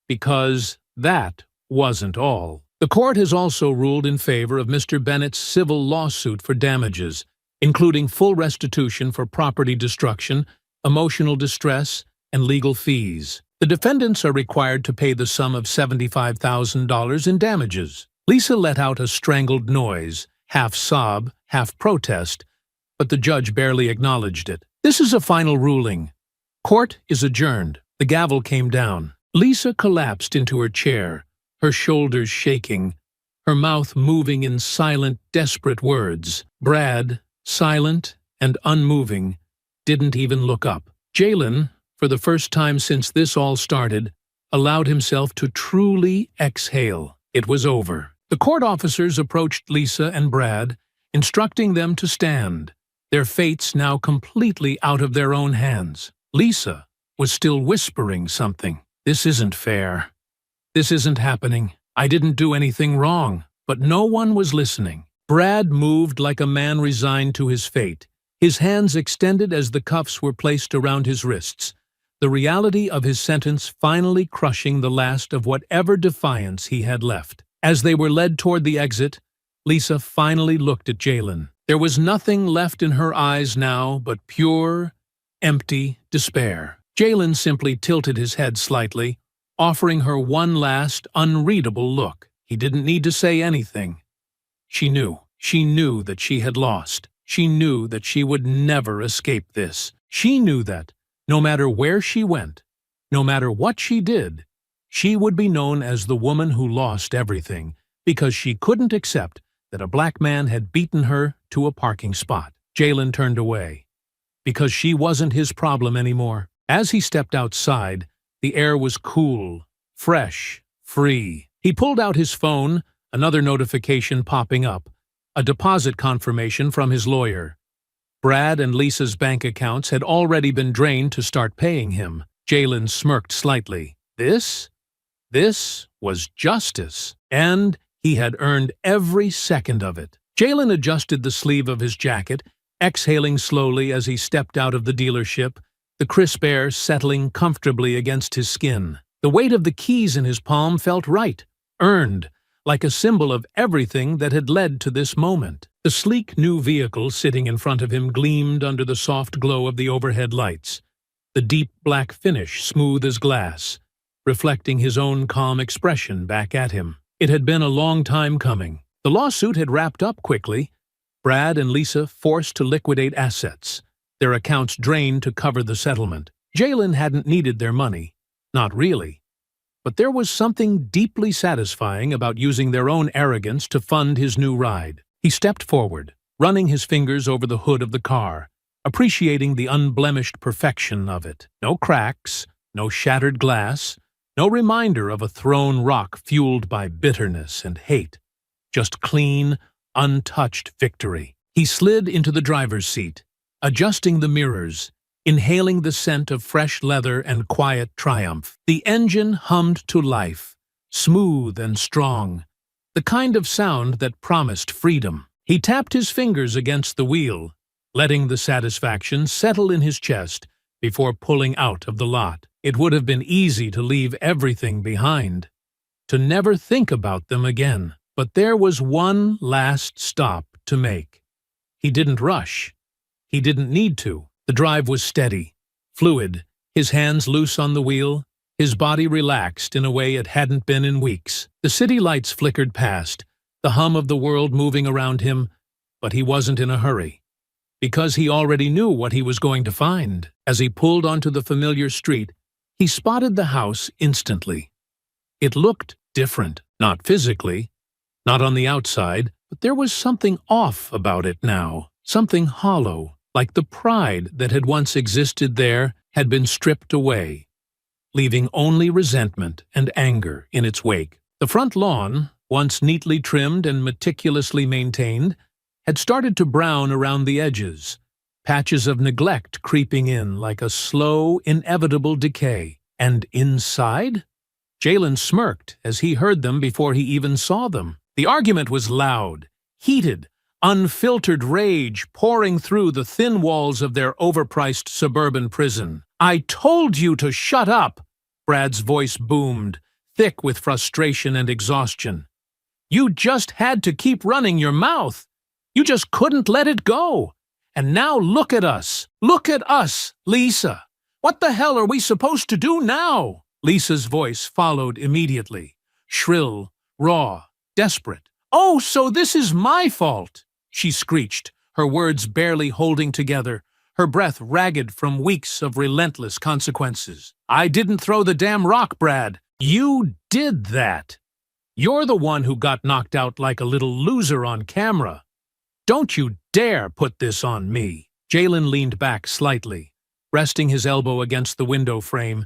[SPEAKER 1] Because that wasn't all. The court has also ruled in favor of Mr. Bennett's civil lawsuit for damages, including full restitution for property destruction, emotional distress, and legal fees. The defendants are required to pay the sum of $75,000 in damages. Lisa let out a strangled noise, half sob, half protest, but the judge barely acknowledged it. This is a final ruling. Court is adjourned. The gavel came down. Lisa collapsed into her chair, her shoulders shaking, her mouth moving in silent, desperate words. Brad, silent and unmoving, didn't even look up. Jaylen, for the first time since this all started, allowed himself to truly exhale. It was over. The court officers approached Lisa and Brad, instructing them to stand, their fates now completely out of their own hands. Lisa was still whispering something. This isn't fair. This isn't happening. I didn't do anything wrong. But no one was listening. Brad moved like a man resigned to his fate, his hands extended as the cuffs were placed around his wrists, the reality of his sentence finally crushing the last of whatever defiance he had left. As they were led toward the exit, Lisa finally looked at Jaylen. There was nothing left in her eyes now but pure, empty despair. Jalen simply tilted his head slightly, offering her one last, unreadable look. He didn't need to say anything. She knew. She knew that she had lost. She knew that she would never escape this. She knew that, no matter where she went, no matter what she did, she would be known as the woman who lost everything, because she couldn't accept that a black man had beaten her to a parking spot. Jalen turned away, because she wasn't his problem anymore. As he stepped outside, the air was cool, fresh, free. He pulled out his phone, another notification popping up, a deposit confirmation from his lawyer. Brad and Lisa's bank accounts had already been drained to start paying him. Jalen smirked slightly. This was justice, and he had earned every second of it. Jalen adjusted the sleeve of his jacket, exhaling slowly as he stepped out of the dealership, the crisp air settling comfortably against his skin. The weight of the keys in his palm felt right, earned, like a symbol of everything that had led to this moment. The sleek new vehicle sitting in front of him gleamed under the soft glow of the overhead lights, the deep black finish smooth as glass, reflecting his own calm expression back at him. It had been a long time coming. The lawsuit had wrapped up quickly, Brad and Lisa forced to liquidate assets, their accounts drained to cover the settlement. Jalen hadn't needed their money, not really. But there was something deeply satisfying about using their own arrogance to fund his new ride. He stepped forward, running his fingers over the hood of the car, appreciating the unblemished perfection of it. No cracks, no shattered glass, no reminder of a thrown rock fueled by bitterness and hate. Just clean, untouched victory. He slid into the driver's seat, adjusting the mirrors, inhaling the scent of fresh leather and quiet triumph. The engine hummed to life, smooth and strong, the kind of sound that promised freedom. He tapped his fingers against the wheel, letting the satisfaction settle in his chest before pulling out of the lot. It would have been easy to leave everything behind, to never think about them again. But there was one last stop to make. He didn't rush. He didn't need to. The drive was steady, fluid, his hands loose on the wheel, his body relaxed in a way it hadn't been in weeks. The city lights flickered past, the hum of the world moving around him, but he wasn't in a hurry, because he already knew what he was going to find. As he pulled onto the familiar street, he spotted the house instantly. It looked different, not physically, not on the outside, but there was something off about it now, something hollow, like the pride that had once existed there had been stripped away, leaving only resentment and anger in its wake. The front lawn, once neatly trimmed and meticulously maintained, had started to brown around the edges, patches of neglect creeping in like a slow, inevitable decay. And inside? Jalen smirked as he heard them before he even saw them. The argument was loud, heated, unfiltered rage pouring through the thin walls of their overpriced suburban prison. "I told you to shut up!" Brad's voice boomed, thick with frustration and exhaustion. "You just had to keep running your mouth. You just couldn't let it go. And now look at us. Look at us, Lisa. What the hell are we supposed to do now?" Lisa's voice followed immediately, shrill, raw, desperate. "Oh, so this is my fault," she screeched, her words barely holding together, her breath ragged from weeks of relentless consequences. "I didn't throw the damn rock, Brad. You did that. You're the one who got knocked out like a little loser on camera. Don't you dare put this on me." Jalen leaned back slightly, resting his elbow against the window frame,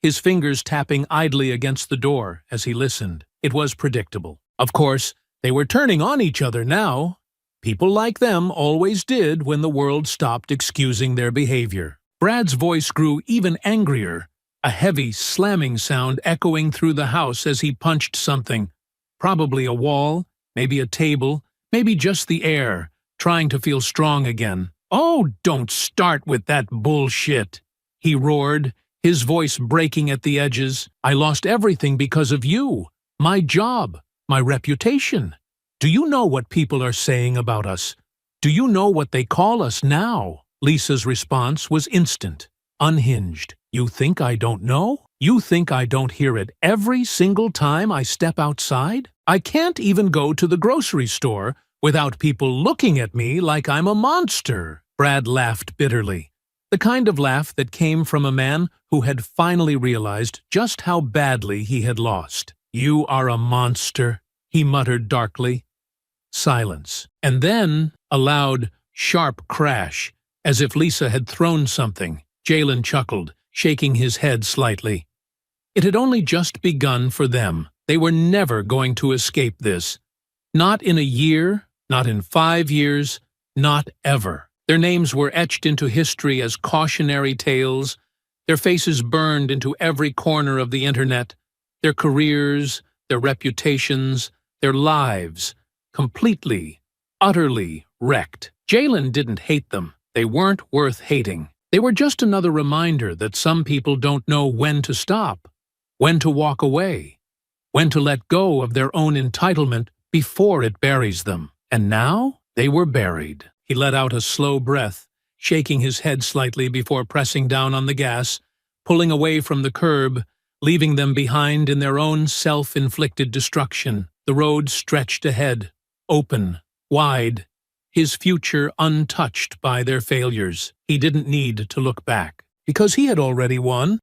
[SPEAKER 1] his fingers tapping idly against the door as he listened. It was predictable. Of course, they were turning on each other now. People like them always did when the world stopped excusing their behavior. Brad's voice grew even angrier, a heavy, slamming sound echoing through the house as he punched something. Probably a wall, maybe a table, maybe just the air, trying to feel strong again. "Oh, don't start with that bullshit," he roared, his voice breaking at the edges. "I lost everything because of you. My job, my reputation. Do you know what people are saying about us? Do you know what they call us now? Lisa's response was instant, unhinged. You think I don't know? You think I don't hear it every single time I step outside? I can't even go to the grocery store without people looking at me like I'm a monster. Brad laughed bitterly, the kind of laugh that came from a man who had finally realized just how badly he had lost. You are a monster, he muttered darkly. Silence. And then a loud, sharp crash, as if Lisa had thrown something. Jalen chuckled, shaking his head slightly. It had only just begun for them. They were never going to escape this. Not in a year, not in 5 years, not ever. Their names were etched into history as cautionary tales, their faces burned into every corner of the internet, their careers, their reputations, their lives, completely, utterly wrecked. Jalen didn't hate them. They weren't worth hating. They were just another reminder that some people don't know when to stop, when to walk away, when to let go of their own entitlement before it buries them. And now they were buried. He let out a slow breath, shaking his head slightly before pressing down on the gas, pulling away from the curb, leaving them behind in their own self-inflicted destruction. The road stretched ahead, open, wide, his future untouched by their failures. He didn't need to look back, because he had already won.